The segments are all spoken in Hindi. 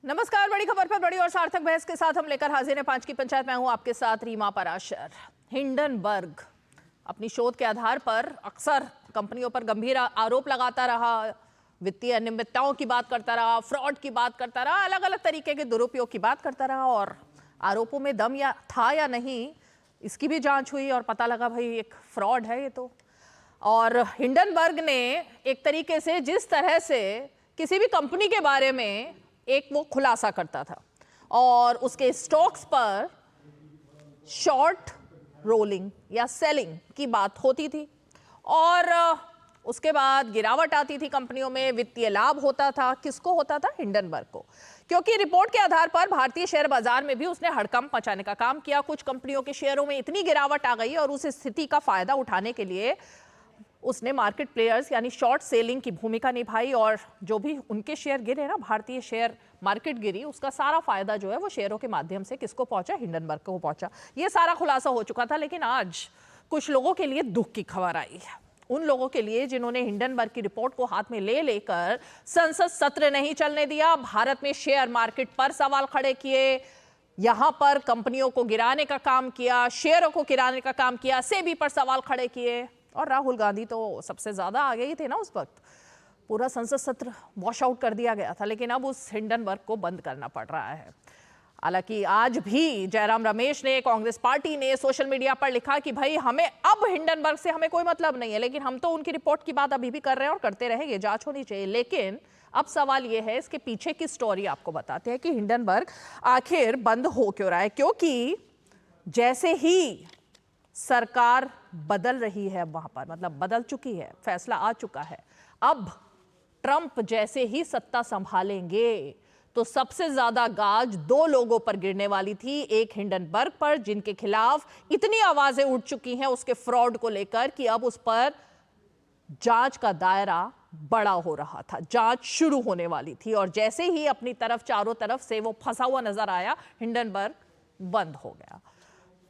नमस्कार। बड़ी खबर पर बड़ी और सार्थक बहस के साथ हम लेकर हाजिर हैं 5 की पंचायत। मैं हूं आपके साथ रीमा पराशर। हिंडनबर्ग अपनी शोध के आधार पर अक्सर कंपनियों पर गंभीर आरोप लगाता रहा, वित्तीय अनियमितताओं की बात करता रहा, फ्रॉड की बात करता रहा, अलग अलग तरीके के दुरुपयोग की बात करता रहा और आरोपों में दम या था या नहीं इसकी भी जांच हुई और पता लगा भाई एक फ्रॉड है ये तो। और हिंडनबर्ग ने एक तरीके से जिस तरह से किसी भी कंपनी के बारे में एक वो खुलासा करता था और उसके स्टॉक्स पर शॉर्ट रोलिंग या सेलिंग की बात होती थी और उसके बाद गिरावट आती थी कंपनियों में, वित्तीय लाभ होता था। किसको होता था? हिंडनबर्ग को, क्योंकि रिपोर्ट के आधार पर भारतीय शेयर बाजार में भी उसने हड़कंप मचाने का काम किया। कुछ कंपनियों के शेयरों में इतनी गिरावट आ गई और उस स्थिति का फायदा उठाने के लिए उसने मार्केट प्लेयर्स यानी शॉर्ट सेलिंग की भूमिका निभाई और जो भी उनके शेयर गिरे ना, भारतीय शेयर मार्केट गिरी, उसका सारा फायदा जो है वो शेयरों के माध्यम से किसको पहुंचा? हिंडनबर्ग को पहुंचा। ये सारा खुलासा हो चुका था, लेकिन आज कुछ लोगों के लिए दुख की खबर आई है। उन लोगों के लिए जिन्होंने हिंडनबर्ग की रिपोर्ट को हाथ में ले लेकर संसद सत्र नहीं चलने दिया, भारत में शेयर मार्केट पर सवाल खड़े किए, यहां पर कंपनियों को गिराने का काम किया, शेयरों को गिराने का काम किया, सेबी पर सवाल खड़े किए। और राहुल गांधी तो सबसे ज्यादा आगे ही थे ना उस वक्त। पूरा संसद सत्र वॉश आउट कर दिया गया था, लेकिन अब उस हिंडनबर्ग को बंद करना पड़ रहा है। हालांकि आज भी जयराम रमेश ने, कांग्रेस पार्टी ने सोशल मीडिया पर लिखा कि भाई हमें अब हिंडनबर्ग से हमें कोई मतलब नहीं है, लेकिन हम तो उनकी रिपोर्ट की बात अभी भी कर रहे हैं और करते रहेंगे, जांच होनी चाहिए। लेकिन अब सवाल यह है, इसके पीछे की स्टोरी आपको बताते हैं कि हिंडनबर्ग आखिर बंद हो क्यों रहा है। क्योंकि जैसे ही सरकार बदल रही है वहां पर, मतलब बदल चुकी है, फैसला आ चुका है, अब ट्रंप जैसे ही सत्ता संभालेंगे तो सबसे ज्यादा गाज दो लोगों पर गिरने वाली थी। एक हिंडनबर्ग पर, जिनके खिलाफ इतनी आवाजें उठ चुकी हैं उसके फ्रॉड को लेकर कि अब उस पर जांच का दायरा बड़ा हो रहा था, जांच शुरू होने वाली थी। और जैसे ही अपनी तरफ चारों तरफ से वो फंसा हुआ नजर आया, हिंडनबर्ग बंद हो गया।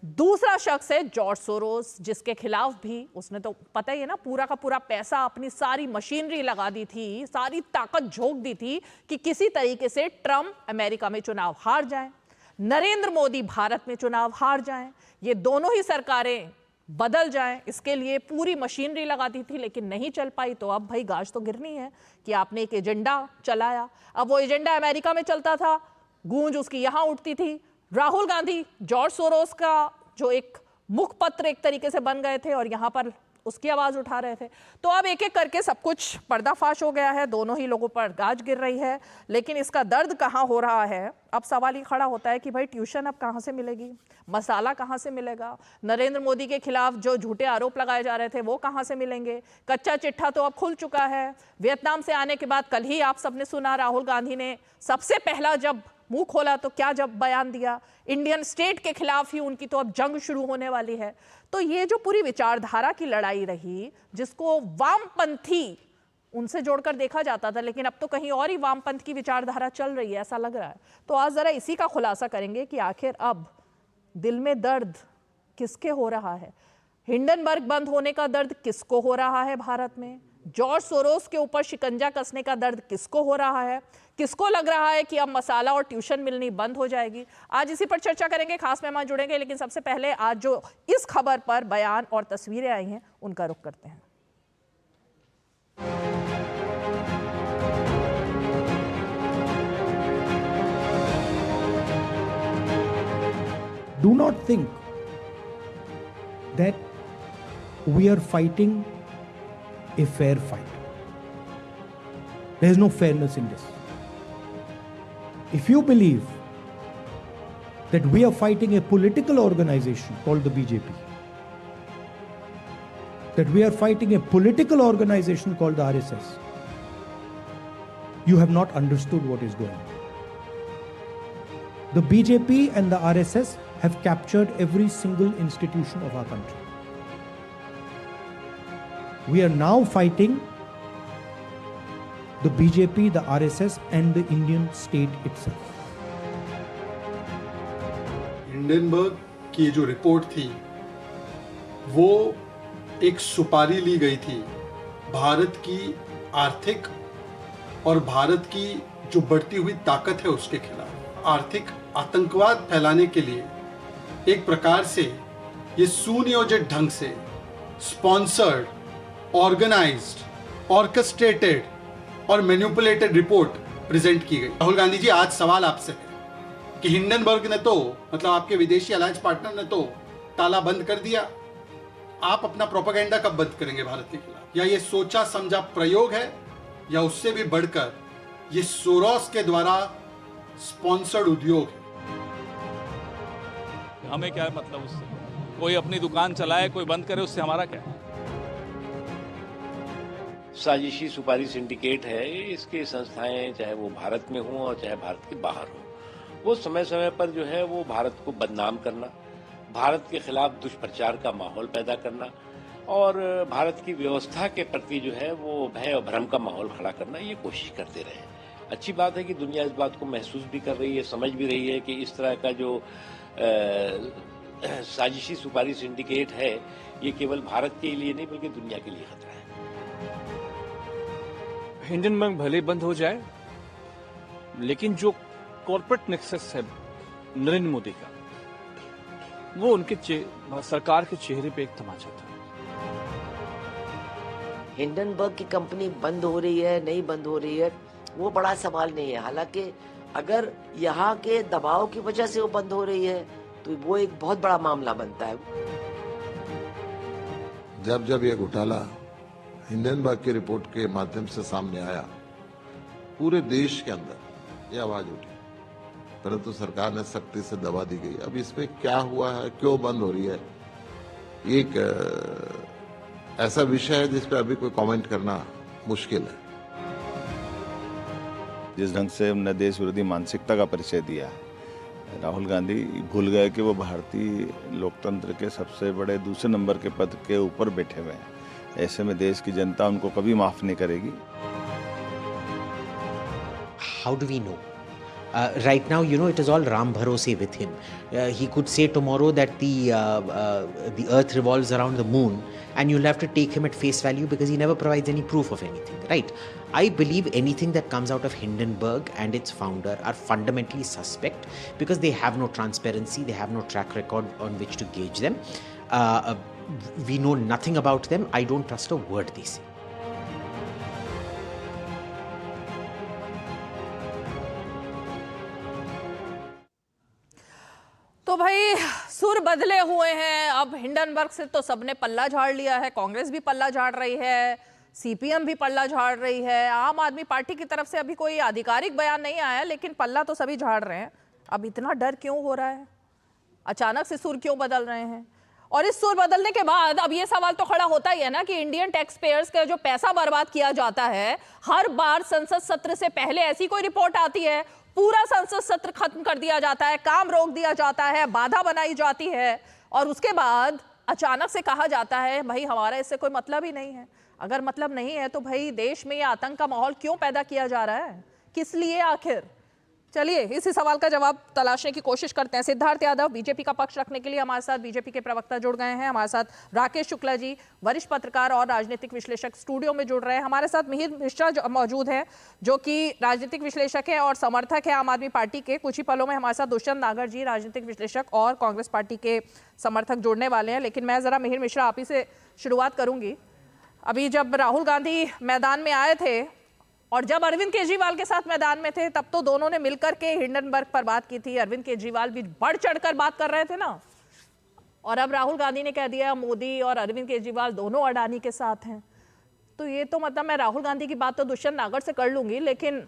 दूसरा शख्स है जॉर्ज सोरोस, जिसके खिलाफ भी उसने तो पता ही है ना, पूरा का पूरा पैसा, अपनी सारी मशीनरी लगा दी थी, सारी ताकत झोंक दी थी कि किसी तरीके से ट्रंप अमेरिका में चुनाव हार जाए, नरेंद्र मोदी भारत में चुनाव हार जाएं, ये दोनों ही सरकारें बदल जाएं, इसके लिए पूरी मशीनरी लगा दी थी, लेकिन नहीं चल पाई। तो अब भाई गाज तो गिरनी है कि आपने एक एजेंडा चलाया। अब वो एजेंडा अमेरिका में चलता था, गूंज उसकी यहां उठती थी। राहुल गांधी जॉर्ज सोरोस का जो एक मुखपत्र एक तरीके से बन गए थे और यहां पर उसकी आवाज उठा रहे थे। तो अब एक एक करके सब कुछ पर्दाफाश हो गया है, दोनों ही लोगों पर गाज गिर रही है। लेकिन इसका दर्द कहां हो रहा है? अब सवाल ये खड़ा होता है कि भाई ट्यूशन अब कहां से मिलेगी, मसाला कहां से मिलेगा, नरेंद्र मोदी के खिलाफ जो झूठे आरोप लगाए जा रहे थे वो कहां से मिलेंगे। कच्चा चिट्ठा तो अब खुल चुका है। वियतनाम से आने के बाद कल ही आप सबने सुना, राहुल गांधी ने सबसे पहला जब मुंह खोला तो क्या जब बयान दिया, इंडियन स्टेट के खिलाफ ही उनकी तो अब जंग शुरू होने वाली है। तो ये जो पूरी विचारधारा की लड़ाई रही, जिसको वामपंथी उनसे जोड़कर देखा जाता था, लेकिन अब तो कहीं और ही वामपंथ की विचारधारा चल रही है ऐसा लग रहा है। तो आज जरा इसी का खुलासा करेंगे कि आखिर अब दिल में दर्द किसके हो रहा है। हिंडनबर्ग बंद होने का दर्द किसको हो रहा है भारत में? जॉर्ज सोरोस के ऊपर शिकंजा कसने का दर्द किसको हो रहा है? किसको लग रहा है कि अब मसाला और ट्यूशन मिलनी बंद हो जाएगी? आज इसी पर चर्चा करेंगे, खास मेहमान जुड़ेंगे। लेकिन सबसे पहले आज जो इस खबर पर बयान और तस्वीरें आई हैं उनका रुख करते हैं। Do not think that we are fighting a fair fight. There is no fairness in this. If you believe that we are fighting a political organization called the BJP, that we are fighting a political organization called the RSS, you have not understood what is going on. The BJP and the RSS have captured every single institution of our country. We are now fighting the BJP, the RSS and the Indian state itself. Hindenburg की जो रिपोर्ट थी वो एक सुपारी ली गई थी भारत की आर्थिक और भारत की जो बढ़ती हुई ताकत है उसके खिलाफ। आर्थिक आतंकवाद फैलाने के लिए एक प्रकार से ये सुनियोजित ढंग से स्पॉन्सर्ड, ऑर्गेनाइज्ड, ऑर्केस्ट्रेटेड और मैनिपुलेटेड रिपोर्ट प्रेजेंट की गई। राहुल गांधी जी, आज सवाल आपसे है कि हिंडनबर्ग ने तो मतलब आपके विदेशी अलायंस पार्टनर ने तो ताला बंद कर दिया, आप अपना प्रोपेगेंडा कब बंद करेंगे भारत के खिलाफ? या ये सोचा समझा प्रयोग है, या उससे भी बढ़कर ये सोरोस के द्वारा स्पॉन्सर्ड उद्योग है? हमें क्या मतलब उससे? कोई अपनी दुकान चलाए, कोई बंद करे, उससे हमारा क्या? साजिशी सुपारी सिंडिकेट है। इसकी संस्थाएं चाहे वो भारत में हों और चाहे भारत के बाहर हों, वो समय समय पर जो है वो भारत को बदनाम करना, भारत के खिलाफ दुष्प्रचार का माहौल पैदा करना और भारत की व्यवस्था के प्रति जो है वो भय और भ्रम का माहौल खड़ा करना, ये कोशिश करते रहे। अच्छी बात है कि दुनिया इस बात को महसूस भी कर रही है, समझ भी रही है कि इस तरह का जो साजिशी सुपारी सिंडिकेट है ये केवल भारत के लिए नहीं बल्कि दुनिया के लिए खतरा है। हिंडनबर्ग भले बंद हो जाए, लेकिन जो कॉर्पोरेट नेक्सस है नरेंद्र मोदी का, वो उनके सरकार के चेहरे पे एक तमाचा था। हिंडनबर्ग की कंपनी बंद हो रही है नहीं बंद हो रही है वो बड़ा सवाल नहीं है। हालांकि अगर यहाँ के दबाव की वजह से वो बंद हो रही है तो वो एक बहुत बड़ा मामला बनता है। जब जब ये घोटाला हिंडनबर्ग की रिपोर्ट के माध्यम से सामने आया, पूरे देश के अंदर ये आवाज उठी, परंतु सरकार ने सख्ती से दबा दी गई। अब इसमें क्या हुआ है, क्यों बंद हो रही है, एक ऐसा विषय है जिस पर अभी कोई कमेंट करना मुश्किल है। जिस ढंग से उन्होंने देश विरोधी मानसिकता का परिचय दिया, राहुल गांधी भूल गए कि वो भारतीय लोकतंत्र के सबसे बड़े दूसरे नंबर के पद के ऊपर बैठे हुए हैं। ऐसे में देश की जनता उनको कभी माफ नहीं करेगी। How do we know? Right now, you know, it is all Ram Bharose with him. He could say tomorrow that the Earth revolves around the moon, and you'll have to take him at face value because he never provides any proof of anything, right? I believe anything that comes out of Hindenburg and its founder are fundamentally suspect because they have no transparency, they have no track record on which to gauge them. We know nothing about them. I don't trust a word they say. तो भाई सुर बदले हुए हैं। अब हिंडनबर्ग से तो सबने पल्ला झाड़ लिया है, कांग्रेस भी पल्ला झाड़ रही है, सीपीएम भी पल्ला झाड़ रही है। आम आदमी पार्टी की तरफ से अभी कोई आधिकारिक बयान नहीं आया, लेकिन पल्ला तो सभी झाड़ रहे हैं। अब इतना डर क्यों हो रहा है? अचानक से सुर क्यों बदल रहे हैं? और इस सुर बदलने के बाद अब ये सवाल तो खड़ा होता ही है ना कि इंडियन टैक्स पेयर्स का जो पैसा बर्बाद किया जाता है, हर बार संसद सत्र से पहले ऐसी कोई रिपोर्ट आती है, पूरा संसद सत्र खत्म कर दिया जाता है, काम रोक दिया जाता है, बाधा बनाई जाती है और उसके बाद अचानक से कहा जाता है भाई हमारा इससे कोई मतलब ही नहीं है। अगर मतलब नहीं है तो भाई देश में ये आतंक का माहौल क्यों पैदा किया जा रहा है, किस लिए आखिर? चलिए इसी सवाल का जवाब तलाशने की कोशिश करते हैं। सिद्धार्थ यादव बीजेपी का पक्ष रखने के लिए हमारे साथ बीजेपी के प्रवक्ता जुड़ गए हैं। हमारे साथ राकेश शुक्ला जी वरिष्ठ पत्रकार और राजनीतिक विश्लेषक स्टूडियो में जुड़ रहे हैं। हमारे साथ मिहिर मिश्रा मौजूद हैं जो कि राजनीतिक विश्लेषक हैं और समर्थक है आम आदमी पार्टी के। कुछ ही पलों में हमारे साथ दुष्यंत नागर जी राजनीतिक विश्लेषक और कांग्रेस पार्टी के समर्थक जुड़ने वाले हैं। लेकिन मैं जरा मिहिर मिश्रा आप ही से शुरुआत करूंगी। अभी जब राहुल गांधी मैदान में आए थे और जब अरविंद केजरीवाल के साथ मैदान में थे तब तो दोनों ने मिलकर के हिंडनबर्ग पर बात की थी। अरविंद केजरीवाल भी बढ़ चढ़कर बात कर रहे थे ना, और अब राहुल गांधी ने कह दिया मोदी और अरविंद केजरीवाल दोनों अडानी के साथ हैं। तो ये तो मतलब मैं राहुल गांधी की बात तो दुष्यंत नागर से कर लूंगी, लेकिन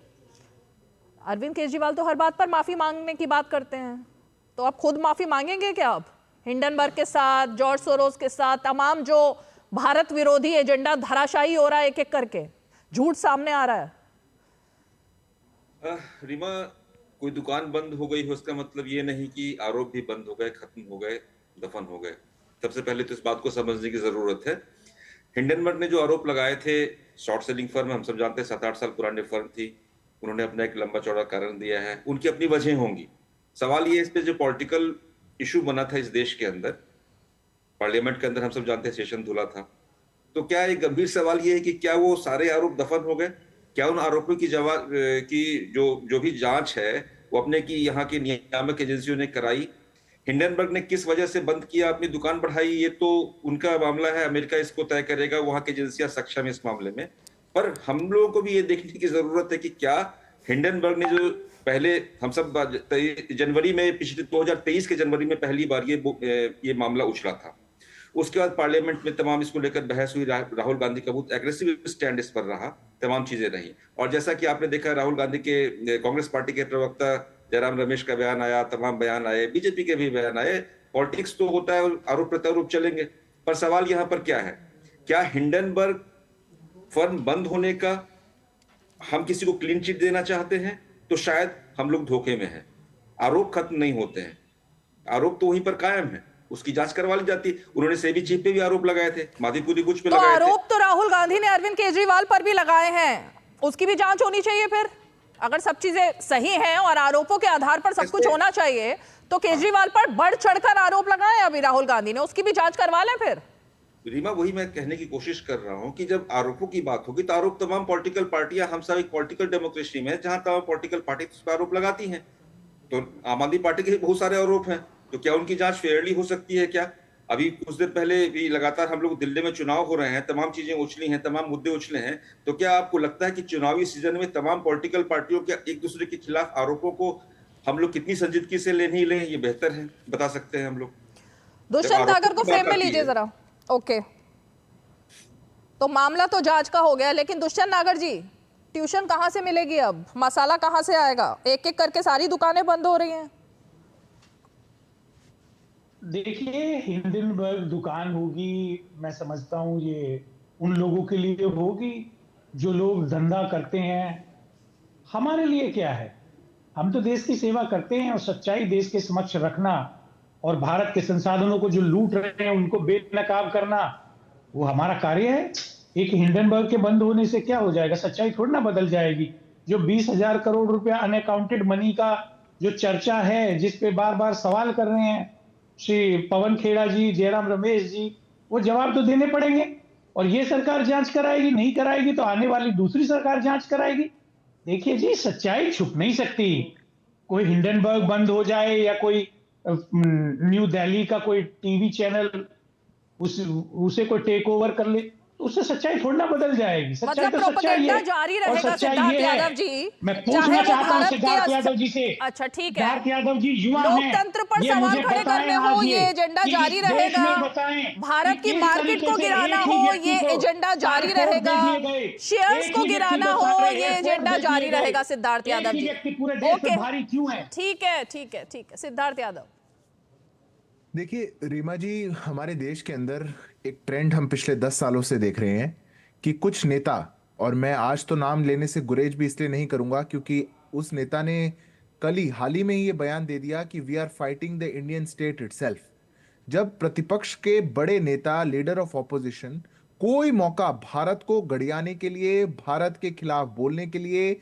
अरविंद केजरीवाल तो हर बात पर माफी मांगने की बात करते हैं। तो आप खुद माफी मांगेंगे क्या? अब हिंडनबर्ग के साथ, जॉर्ज सोरोस के साथ, तमाम जो भारत विरोधी एजेंडा धराशायी हो रहा है, एक एक करके झूठ सामने आ रहा है। रीमा, कोई दुकान बंद हो गई हो उसका मतलब ये नहीं कि आरोप भी बंद हो गए, खत्म हो गए, दफन हो गए। सबसे पहले तो इस बात को समझने की जरूरत है। हिंडनबर्ग ने जो आरोप लगाए थे, शॉर्ट सेलिंग फर्म, हम सब जानते हैं 7-8 साल पुरानी फर्म थी, उन्होंने अपना एक लंबा चौड़ा कारण दिया है, उनकी अपनी वजह होंगी। सवाल ये इस पे जो पॉलिटिकल इशू बना था इस देश के अंदर, पार्लियामेंट के अंदर हम सब जानते हैं सेशन धुला था, तो क्या एक गंभीर सवाल ये है कि क्या वो सारे आरोप दफन हो गए? क्या उन आरोपों की जवाब की जो भी जांच है वो अपने की यहाँ की नियामक एजेंसियों ने कराई? हिंडनबर्ग ने किस वजह से बंद किया, अपनी दुकान बढ़ाई, ये तो उनका मामला है, अमेरिका इसको तय करेगा, वहां की एजेंसियां सक्षम है इस मामले में। पर हम लोगों को भी ये देखने की जरूरत है कि क्या हिंडनबर्ग ने जो पहले हम सब जनवरी में, पिछले 2023 के जनवरी में पहली बार ये मामला उछला था, उसके बाद पार्लियामेंट में तमाम इसको लेकर बहस हुई, राहुल गांधी का बहुत एग्रेसिव स्टैंड इस पर रहा, तमाम चीजें रही। और जैसा कि आपने देखा, राहुल गांधी के कांग्रेस पार्टी के प्रवक्ता जयराम रमेश का बयान आया, तमाम बयान आए, बीजेपी के भी बयान आए। पॉलिटिक्स तो होता है, आरोप प्रत्यारोप चलेंगे, पर सवाल यहाँ पर क्या है, क्या हिंडनबर्ग फर्म बंद होने का हम किसी को क्लीन चिट देना चाहते हैं? तो शायद हम लोग धोखे में हैं। आरोप खत्म नहीं होते हैं, आरोप तो वहीं पर कायम है, उसकी जांच करवा ली जाती। उन्होंने सेबी चीफ पे भी आरोप लगाए थे, माधीपुरी कुछ पे लगाए थे। आरोप तो राहुल गांधी ने अरविंद केजरीवाल पर भी लगाए हैं, उसकी भी जांच होनी चाहिए। फिर अगर सब चीजें सही हैं और आरोपों के आधार पर सब कुछ होना चाहिए, तो केजरीवाल पर बढ़ चढ़कर आरोप लगाए अभी राहुल गांधी ने, उसकी भी जांच करवा लें। फिर रीमा, वही मैं कहने की कोशिश कर रहा हूं कि जब आरोपों की बात होगी तो आरोप तमाम पॉलिटिकल पार्टियां, हम सब एक पॉलिटिकल डेमोक्रेसी में, जहां तमाम पॉलिटिकल पार्टी उस पर आरोप लगाती हैं। तो आम आदमी पार्टी के बहुत सारे आरोप हैं, तो क्या उनकी जांच फेयरली हो सकती है? क्या अभी कुछ देर पहले भी लगातार हम लोग, दिल्ली में चुनाव हो रहे हैं, तमाम चीजें उछली हैं, तमाम मुद्दे उछले हैं, तो क्या आपको लगता है कि चुनावी सीजन में तमाम पॉलिटिकल पार्टियों के एक दूसरे के खिलाफ आरोपों को हम लोग कितनी संजीदगी से ले नहीं लें, ये बेहतर है, बता सकते हैं हम लोग। दुष्यंत नागर को फ्रेम में लीजिए जरा। ओके, तो मामला तो जांच का हो गया, लेकिन दुष्यंत नागर जी, ट्यूशन कहां से मिलेगी? अब मसाला कहां से आएगा? एक एक करके सारी दुकानें बंद हो रही हैं। देखिए, हिंडनबर्ग दुकान होगी, मैं समझता हूं ये उन लोगों के लिए होगी जो लोग धंधा करते हैं। हमारे लिए क्या है? हम तो देश की सेवा करते हैं और सच्चाई देश के समक्ष रखना और भारत के संसाधनों को जो लूट रहे हैं उनको बेनकाब करना, वो हमारा कार्य है। एक हिंडनबर्ग के बंद होने से क्या हो जाएगा? सच्चाई थोड़ी ना बदल जाएगी। जो 20,000 करोड़ रुपया अनअकाउंटेड मनी का जो चर्चा है, जिस पे बार बार सवाल कर रहे हैं श्री पवन खेड़ा जी, जयराम रमेश जी, वो जवाब तो देने पड़ेंगे। और ये सरकार जांच कराएगी, नहीं कराएगी तो आने वाली दूसरी सरकार जांच कराएगी। देखिए जी, सच्चाई छुप नहीं सकती। कोई हिंडनबर्ग बंद हो जाए या कोई न्यू दिल्ली का कोई टीवी चैनल उसे कोई टेक ओवर कर ले, तो उससे सच्चाई थोड़ी ना बदल जाएगी। सच्चाई तो सच्चाई है, जारी और रहेगा। सच्चाई सिद्धार्थ ये यादव है। जी, मैं पूछना चाहता हूं सिद्धार्थ यादव जी से। अच्छा ठीक है, सिद्धार्थ यादव जी युवा हैं, लोकतंत्र पर ये सवाल मुझे खड़े बताएं करने हो, आज ये एजेंडा कि जारी इस देश रहेगा। में बताएं भारत कि की किस मार्केट तरीके को से गिराना एक ही हो, व्यक्ति ये को एजेंडा जारी पासपोर्ट रहेगा। दे दिए गए, शेयर्स एक को ही व्यक्ति गिराना को हो, सारे ये एयरपोर्ट एजेंडा दे दिए जारी गए। रहेगा। सिद्धार्थ यादव एक ही जी, व्यक्ति पूरे देश में भारी क्यों है? ठीक है, ठीक है, ठीक है। सिद्धार्थ यादव, देखिए रीमा जी, हमारे देश के अंदर एक ट्रेंड हम पिछले 10 सालों से देख रहे हैं कि कुछ नेता, और मैं आज तो नाम लेने से गुरेज भी इसलिए नहीं करूंगा क्योंकि उस नेता ने हाल ही में ही ये बयान दे दिया कि we are fighting the Indian state itself. जब प्रतिपक्ष के बड़े नेता, लीडर ऑफ ऑपोजिशन, कोई मौका भारत को गड़ियाने के लिए, भारत के खिलाफ बोलने के लिए,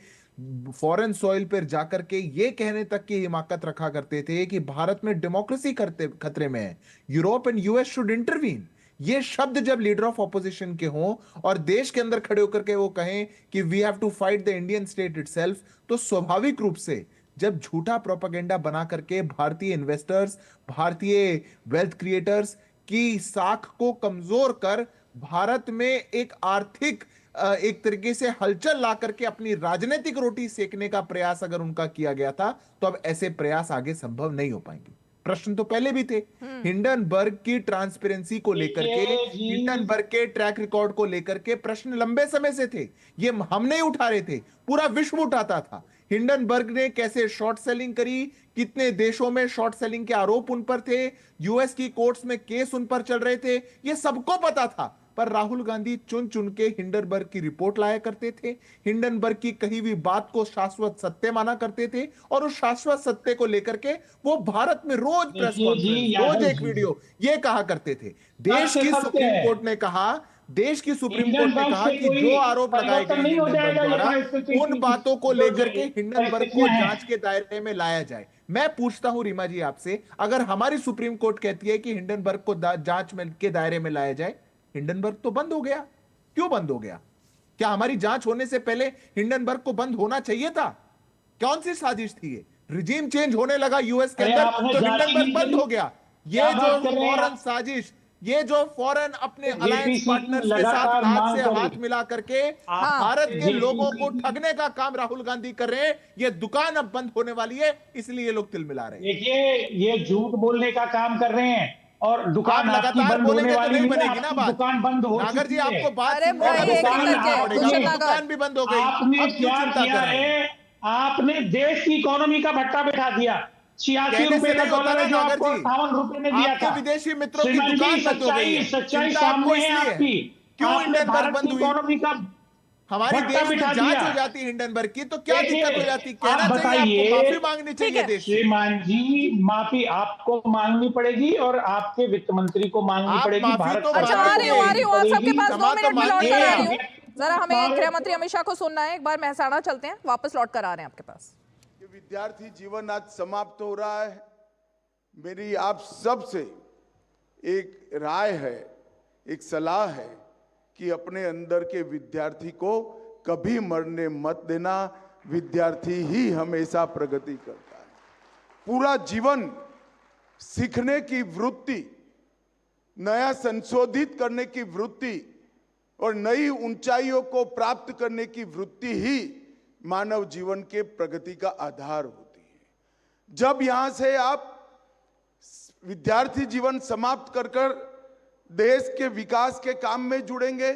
फॉरेन सॉइल पर जाकर के ये कहने तक की हिमाकत रखा करते थे कि भारत में डेमोक्रेसी खतरे में है, Europe and US should intervene, ये शब्द जब लीडर ऑफ ऑपोजिशन के हों और देश के अंदर खड़े होकर के वो कहें कि we have to fight the Indian state itself, तो स्वाभाविक रूप से जब झूठा प्रोपेगेंडा बना करके भारतीय इन्वेस्टर्स, भारतीय वेल्थ क्रिएटर्स की साख को कमजोर कर भारत में एक आर्थिक एक तरीके से हलचल ला करके अपनी राजनीतिक रोटी सेकने का प्रयास अगर उनका किया गया था, तो अब ऐसे प्रयास आगे संभव नहीं हो पाएंगे। प्रश्न तो पहले भी थे, हिंडनबर्ग की ट्रांसपेरेंसी को लेकर के, हिंडनबर्ग के ट्रैक रिकॉर्ड को लेकर के प्रश्न लंबे समय से थे। ये हम नहीं उठा रहे थे, पूरा विश्व उठाता था। हिंडनबर्ग ने कैसे शॉर्ट सेलिंग करी, कितने देशों में शॉर्ट सेलिंग के आरोप उन पर थे, यूएस की कोर्ट्स में केस उन पर चल रहे थे, ये सबको पता था। पर राहुल गांधी चुन चुन के हिंडनबर्ग की रिपोर्ट लाया करते थे, हिंडनबर्ग की कही हुई बात को शाश्वत सत्य माना करते थे, और उस शाश्वत सत्य को लेकर के वो भारत में रोज प्रेस कॉन्फ्रेंस, रोज एक वीडियो ये कहा करते थे। देश की सुप्रीम कोर्ट ने कहा कि जो आरोप लगाए गए हिंडनबर्ग द्वारा, उन बातों को लेकर के हिंडनबर्ग को जांच के दायरे में लाया जाए। मैं पूछता हूं रीमा जी आपसे, अगर हमारी सुप्रीम कोर्ट कहती है कि हिंडनबर्ग को जांच के दायरे में लाया जाए, हिंडनबर्ग तो बंद हो गया, क्यों बंद हो गया? क्या हमारी जांच होने से पहले हिंडनबर्ग को बंद होना चाहिए था? कौन सी साजिश थी ये? रिजीम चेंज होने लगा यूएस के अंदर तो हिंडनबर्ग बंद हो गया। ये जो फॉरेन साजिश, ये जो फॉरेन अपने अलायंस पार्टनर्स के साथ हाथ से हाथ मिला करके भारत के लोगों को ठगने का काम राहुल गांधी कर रहे हैं, ये दुकान अब बंद होने वाली है, इसलिए ये लोग तिल मिला रहे हैं। देखिए, ये झूठ बोलने का काम कर रहे हैं और दुकान आप आपकी लगातार बंद होने बोलेंगे तो वाली नहीं है, बनेगी ना आपकी बात। दुकान बंद हो नागर जी, चुकी है। आपको बात अरे सुनने का भाई, एक दुकान एक लगाना करके, पड़ेगा। कुशल दुकान भी बंद हो गई, आपने अब क्यों क्या चिंता किया कर रहे हैं? है? आपने देश की इकोनॉमी का भट्टा बैठा दिया। 86 कहने रुपए से का नहीं होता डॉलर ना है जो नागर आपको जी, 58 रुपए में दिया आपके था। विदेशी मित्रों की श्रीमान जी, दुकान बंद हो गई है, सच्चाई चिंता सामने आपको है इसलिए है। आपकी। क्यों आपने हिंडनबर्ग भारत बंद की हुई? इकोनॉमी का हमारी भट्टा देश में बिठा जांच दिया। हो जाती है हिंडनबर्ग की तो क्या देखिए, दिक्कत हो जाती? आप कहना चाहिए, आपको बताइए, माफी मांगनी चाहिए देश से। श्रीमान जी, माफी आपको मांगनी पड़ेगी और आपके वित्त मंत्री को मांगनी आप पड़ेगी। माफी भारत तो अच्छा, आ रही हूँ आप सबके पास 2 क्षमा तो मिनट में लौट मांगिए कर आ आप। रही हूँ। जरा हमें गृह मंत्री अमित शाह को सुनना है। एक बार महसाणा चलते हैं, वापस लौट कर आ रहे हैं आपके पास। विद्यार्थी जीवन आज समाप्त हो रहा है। मेरी आप सब से एक राय है, एक सलाह है कि अपने अंदर के विद्यार्थी को कभी मरने मत देना। विद्यार्थी ही हमेशा प्रगति करता है। पूरा जीवन सीखने की वृत्ति, नया संशोधित करने की वृत्ति और नई ऊंचाइयों को प्राप्त करने की वृत्ति ही मानव जीवन के प्रगति का आधार होती है। जब यहां से आप विद्यार्थी जीवन समाप्त कर देश के विकास के काम में जुड़ेंगे,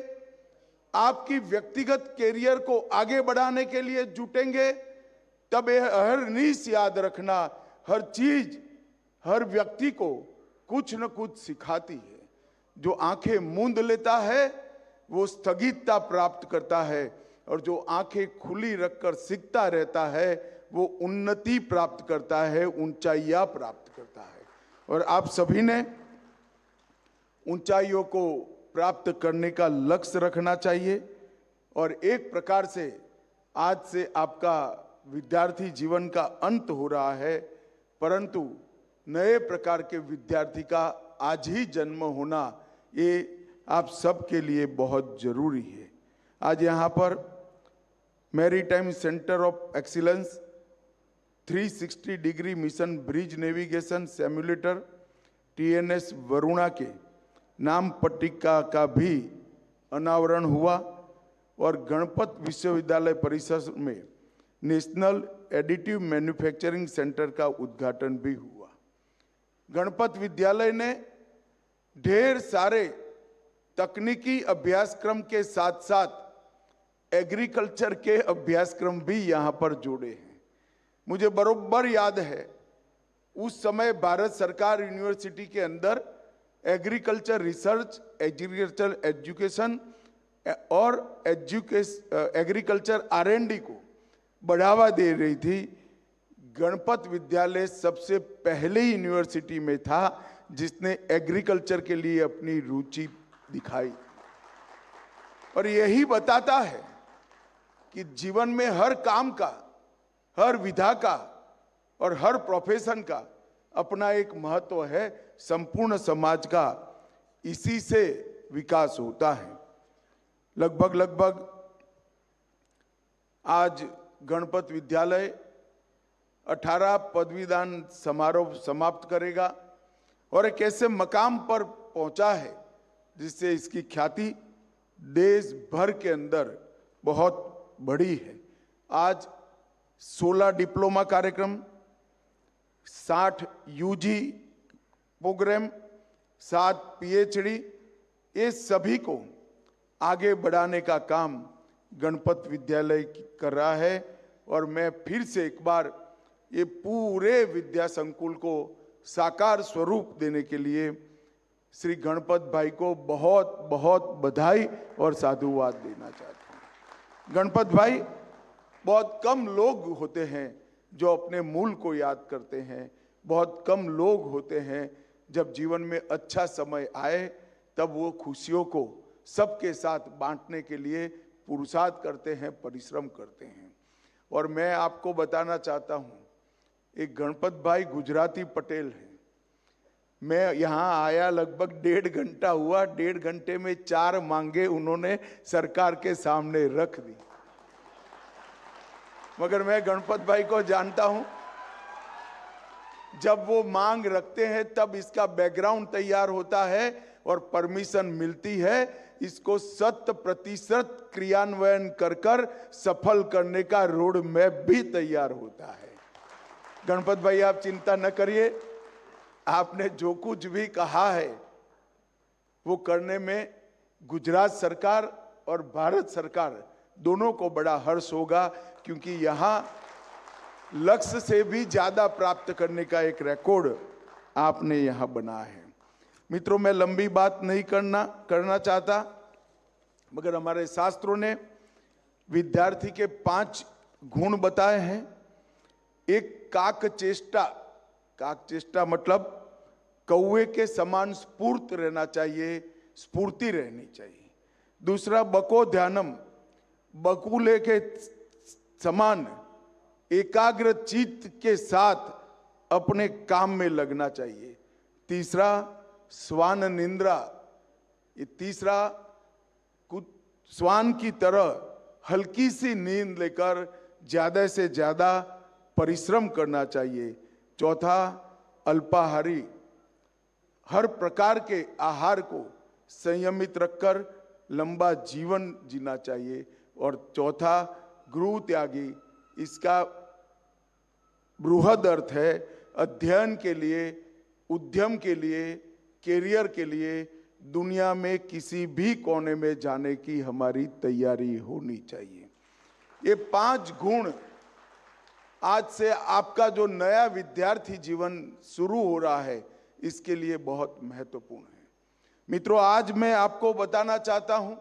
आपकी व्यक्तिगत कैरियर को आगे बढ़ाने के लिए जुटेंगे, तब यह अहरनिश याद रखना, हर चीज हर व्यक्ति को कुछ न कुछ सिखाती है। जो आंखें मूंद लेता है वो स्थगितता प्राप्त करता है और जो आंखें खुली रखकर सीखता रहता है वो उन्नति प्राप्त करता है, ऊंचाइयां प्राप्त करता है। और आप सभी ने ऊंचाइयों को प्राप्त करने का लक्ष्य रखना चाहिए। और एक प्रकार से आज से आपका विद्यार्थी जीवन का अंत हो रहा है, परंतु नए प्रकार के विद्यार्थी का आज ही जन्म होना ये आप सबके लिए बहुत जरूरी है। आज यहाँ पर maritime centre of excellence 360 degree mission bridge navigation simulator TNS Varuna के नाम पट्टिका का भी अनावरण हुआ और गणपत विश्वविद्यालय परिसर में नेशनल एडिटिव मैन्युफैक्चरिंग सेंटर का उद्घाटन भी हुआ। गणपत विद्यालय ने ढेर सारे तकनीकी अभ्यासक्रम के साथ साथ एग्रीकल्चर के अभ्यासक्रम भी यहाँ पर जोड़े हैं। मुझे बरोबर याद है उस समय भारत सरकार यूनिवर्सिटी के अंदर एग्रीकल्चर रिसर्च, एग्रीकल्चर एजुकेशन और एग्रीकल्चर R&D को बढ़ावा दे रही थी। गणपत विद्यालय सबसे पहले यूनिवर्सिटी में था जिसने एग्रीकल्चर के लिए अपनी रुचि दिखाई। और यही बताता है कि जीवन में हर काम का, हर विधा का और हर प्रोफेशन का अपना एक महत्व है। संपूर्ण समाज का इसी से विकास होता है। लगभग आज गणपत विद्यालय 18 पदवीदान समारोह समाप्त करेगा और एक ऐसे मकाम पर पहुंचा है जिससे इसकी ख्याति देश भर के अंदर बहुत बड़ी है। आज 16 डिप्लोमा कार्यक्रम, 60 UG प्रोग्राम, 7 PhD, ये सभी को आगे बढ़ाने का काम गणपत विद्यालय कर रहा है। और मैं फिर से एक बार ये पूरे विद्या संकुल को साकार स्वरूप देने के लिए श्री गणपत भाई को बहुत बहुत बधाई और साधुवाद देना चाहता हूँ। गणपत भाई, बहुत कम लोग होते हैं जो अपने मूल को याद करते हैं। बहुत कम लोग होते हैं जब जीवन में अच्छा समय आए तब वो खुशियों को सबके साथ बांटने के लिए पुरुषार्थ करते हैं, परिश्रम करते हैं। और मैं आपको बताना चाहता हूँ, एक गणपत भाई गुजराती पटेल हैं। मैं यहाँ आया लगभग 1.5 घंटा हुआ, 1.5 घंटे में 4 मांगे उन्होंने सरकार के सामने रख दी। मगर मैं गणपत भाई को जानता हूं, जब वो मांग रखते हैं तब इसका बैकग्राउंड तैयार होता है और परमिशन मिलती है। इसको 100% क्रियान्वयन कर सफल करने का रोड मैप भी तैयार होता है। गणपत भाई आप चिंता न करिए, आपने जो कुछ भी कहा है वो करने में गुजरात सरकार और भारत सरकार दोनों को बड़ा हर्ष होगा, क्योंकि यहां लक्ष्य से भी ज्यादा प्राप्त करने का एक रिकॉर्ड आपने यहां बनाया है। मित्रों, मैं लंबी बात नहीं करना चाहता, मगर हमारे शास्त्रों ने विद्यार्थी के 5 गुण बताए हैं। एक काक चेष्टा मतलब कौवे के समान स्फूर्त रहना चाहिए, स्फूर्ति रहनी चाहिए। दूसरा बको ध्यानम, बकुले के समान एकाग्र चित्त के साथ अपने काम में लगना चाहिए। तीसरा स्वान निंद्रा, ये तीसरा स्वान की तरह हल्की सी नींद लेकर ज्यादा से ज्यादा परिश्रम करना चाहिए। चौथा अल्पाहारी, हर प्रकार के आहार को संयमित रखकर लंबा जीवन जीना चाहिए। और चौथा गृह त्यागी, इसका बृहद अर्थ है अध्ययन के लिए, उद्यम के लिए, कैरियर के लिए दुनिया में किसी भी कोने में जाने की हमारी तैयारी होनी चाहिए। ये 5 गुण आज से आपका जो नया विद्यार्थी जीवन शुरू हो रहा है इसके लिए बहुत महत्वपूर्ण है। मित्रों, आज मैं आपको बताना चाहता हूं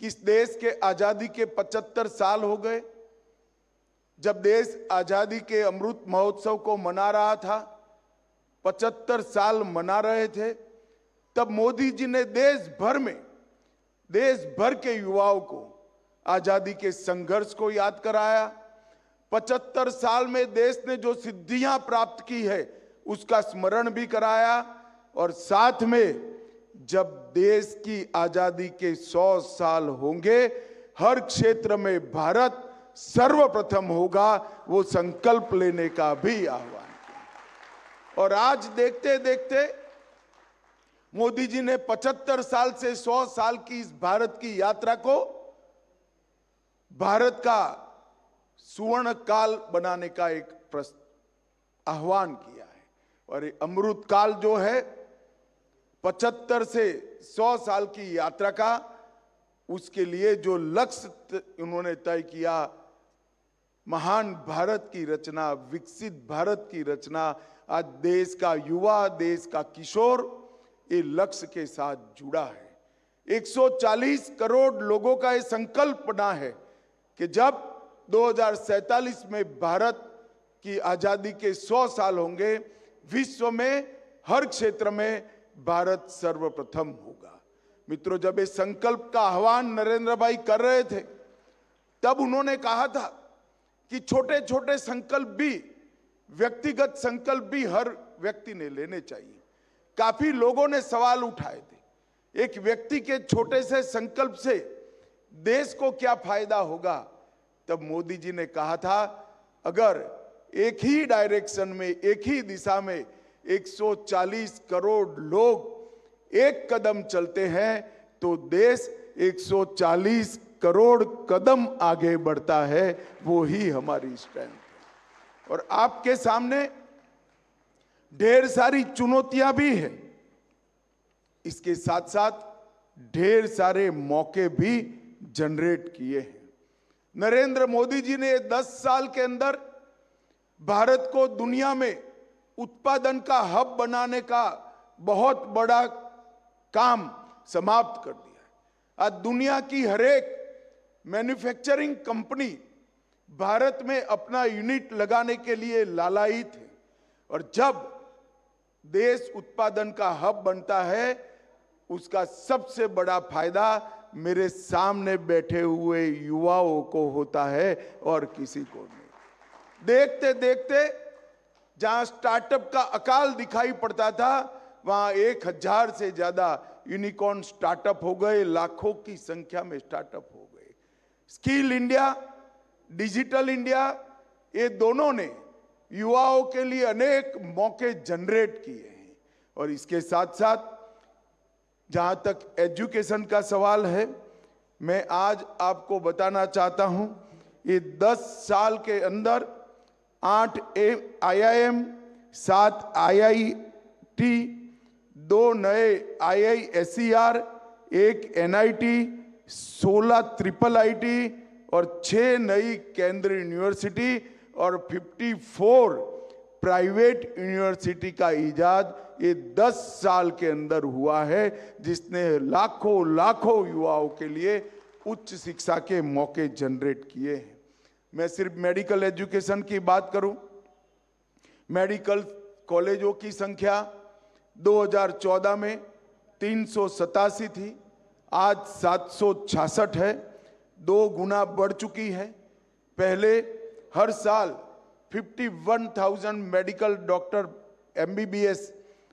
कि इस देश के आजादी के 75 साल हो गए। जब देश आजादी के अमृत महोत्सव को मना रहा था, 75 साल मना रहे थे, तब मोदी जी ने देश भर के युवाओं को आजादी के संघर्ष को याद कराया। 75 साल में देश ने जो सिद्धियां प्राप्त की है उसका स्मरण भी कराया। और साथ में जब देश की आजादी के 100 साल होंगे, हर क्षेत्र में भारत सर्वप्रथम होगा, वो संकल्प लेने का भी आह्वान किया। और आज देखते देखते मोदी जी ने 75 साल से 100 साल की इस भारत की यात्रा को भारत का सुवर्ण काल बनाने का एक आह्वान किया है। और ये अमृत काल जो है 75 से 100 साल की यात्रा का, उसके लिए जो लक्ष्य उन्होंने तय किया, महान भारत की रचना, विकसित भारत की रचना, आज देश का युवा, देश का किशोर ये लक्ष्य के साथ जुड़ा है। 140 करोड़ लोगों का ये संकल्प बना है कि जब 2047 में भारत की आजादी के 100 साल होंगे, विश्व में हर क्षेत्र में भारत सर्वप्रथम होगा। मित्रों, जब ये संकल्प का आह्वान नरेंद्र भाई कर रहे थे, तब उन्होंने कहा था कि छोटे छोटे संकल्प भी, व्यक्तिगत संकल्प भी हर व्यक्ति ने लेने चाहिए। काफी लोगों ने सवाल उठाए थे, एक व्यक्ति के छोटे से संकल्प से देश को क्या फायदा होगा। तब मोदी जी ने कहा था, अगर एक ही डायरेक्शन में, एक ही दिशा में 140 करोड़ लोग एक कदम चलते हैं तो देश 140 करोड़ कदम आगे बढ़ता है। वो ही हमारी स्ट्रेंथ है। और आपके सामने ढेर सारी चुनौतियां भी हैं, इसके साथ साथ ढेर सारे मौके भी जनरेट किए हैं। नरेंद्र मोदी जी ने 10 साल के अंदर भारत को दुनिया में उत्पादन का हब बनाने का बहुत बड़ा काम समाप्त कर दिया है। आज दुनिया की हरेक मैन्युफैक्चरिंग कंपनी भारत में अपना यूनिट लगाने के लिए लालायित है। और जब देश उत्पादन का हब बनता है, उसका सबसे बड़ा फायदा मेरे सामने बैठे हुए युवाओं को होता है और किसी को नहीं। देखते देखते जहां स्टार्टअप का अकाल दिखाई पड़ता था, वहां 1000 से ज्यादा यूनिकॉर्न स्टार्टअप हो गए, लाखों की संख्या में स्टार्टअप हो गए। स्किल इंडिया, डिजिटल इंडिया, ये दोनों ने युवाओं के लिए अनेक मौके जनरेट किए हैं। और इसके साथ साथ जहां तक एजुकेशन का सवाल है, मैं आज आपको बताना चाहता हूं, ये 10 साल के अंदर 8 IIM, 7 IIT, 2 नए IISER, 1 NIT, 16 IIIT और 6 नई केंद्रीय यूनिवर्सिटी और 54 प्राइवेट यूनिवर्सिटी का इजाद ये 10 साल के अंदर हुआ है, जिसने लाखों लाखों युवाओं के लिए उच्च शिक्षा के मौके जनरेट किए हैं। मैं सिर्फ मेडिकल एजुकेशन की बात करूं, मेडिकल कॉलेजों की संख्या 2014 में 387 थी, आज 766 है, 2 गुना बढ़ चुकी है। पहले हर साल 51,000 मेडिकल डॉक्टर MBBS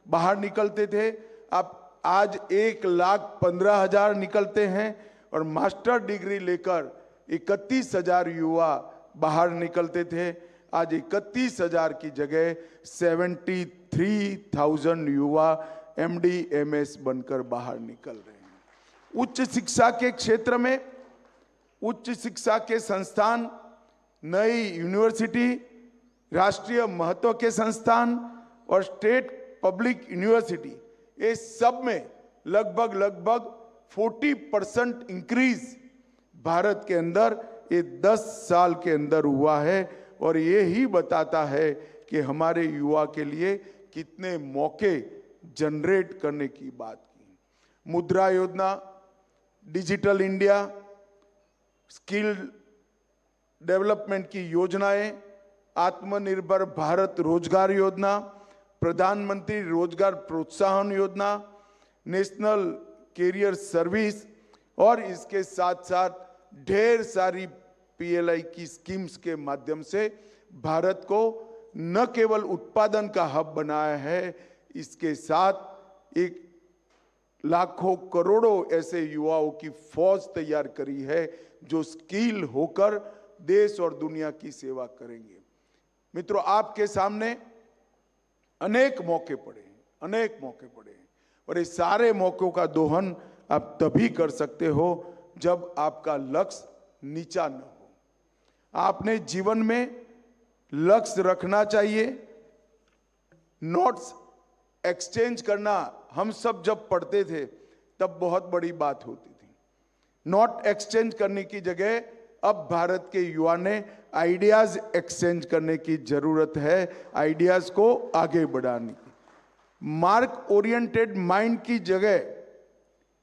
बाहर निकलते थे, अब आज 1,15,000 निकलते हैं और मास्टर डिग्री लेकर 31,000 युवा बाहर निकलते थे। आज 31,000 की जगह 73,000 युवा MD MS बनकर बाहर निकल रहे हैं। उच्च शिक्षा के क्षेत्र में उच्च शिक्षा के संस्थान, नई यूनिवर्सिटी, राष्ट्रीय महत्व के संस्थान और स्टेट पब्लिक यूनिवर्सिटी, ये सब में लगभग 40% इंक्रीज भारत के अंदर ये 10 साल के अंदर हुआ है। और ये ही बताता है कि हमारे युवा के लिए कितने मौके जनरेट करने की बात की। मुद्रा योजना, डिजिटल इंडिया, स्किल डेवलपमेंट की योजनाएं, आत्मनिर्भर भारत रोजगार योजना, प्रधानमंत्री रोजगार प्रोत्साहन योजना, नेशनल कैरियर सर्विस और इसके साथ साथ ढेर सारी PLI की स्कीम्स के माध्यम से भारत को न केवल उत्पादन का हब बनाया है, इसके साथ एक लाखों करोड़ों ऐसे युवाओं की फौज तैयार करी है जो स्किल होकर देश और दुनिया की सेवा करेंगे। मित्रों, आपके सामने अनेक मौके पड़े हैं, अनेक मौके पड़े हैं और ये सारे मौकों का दोहन आप तभी कर सकते हो जब आपका लक्ष्य नीचा न हो। आपने जीवन में लक्ष्य रखना चाहिए। नोट्स एक्सचेंज करना हम सब जब पढ़ते थे तब बहुत बड़ी बात होती थी। नोट एक्सचेंज करने की जगह अब भारत के युवा ने आइडियाज एक्सचेंज करने की जरूरत है, आइडियाज को आगे बढ़ाने की। मार्क ओरिएंटेड माइंड की जगह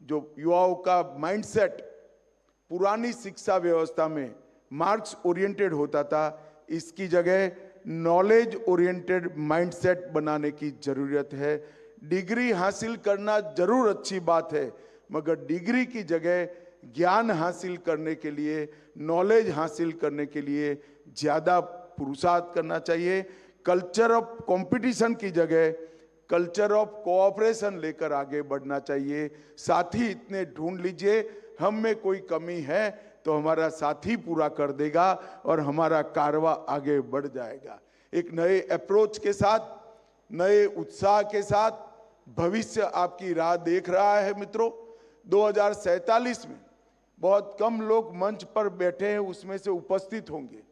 जो युवाओं का माइंडसेट पुरानी शिक्षा व्यवस्था में मार्क्स ओरिएंटेड होता था, इसकी जगह नॉलेज ओरिएंटेड माइंडसेट बनाने की जरूरत है। डिग्री हासिल करना जरूर अच्छी बात है, मगर डिग्री की जगह ज्ञान हासिल करने के लिए, नॉलेज हासिल करने के लिए ज्यादा पुरुषार्थ करना चाहिए। कल्चर ऑफ कंपटीशन की जगह कल्चर ऑफ कोऑपरेशन लेकर आगे बढ़ना चाहिए। साथी इतने ढूंढ लीजिए, हम में कोई कमी है तो हमारा साथी पूरा कर देगा और हमारा कारवा आगे बढ़ जाएगा। एक नए अप्रोच के साथ, नए उत्साह के साथ भविष्य आपकी राह देख रहा है। मित्रों, 2047 में बहुत कम लोग मंच पर बैठे हैं, उसमें से उपस्थित होंगे।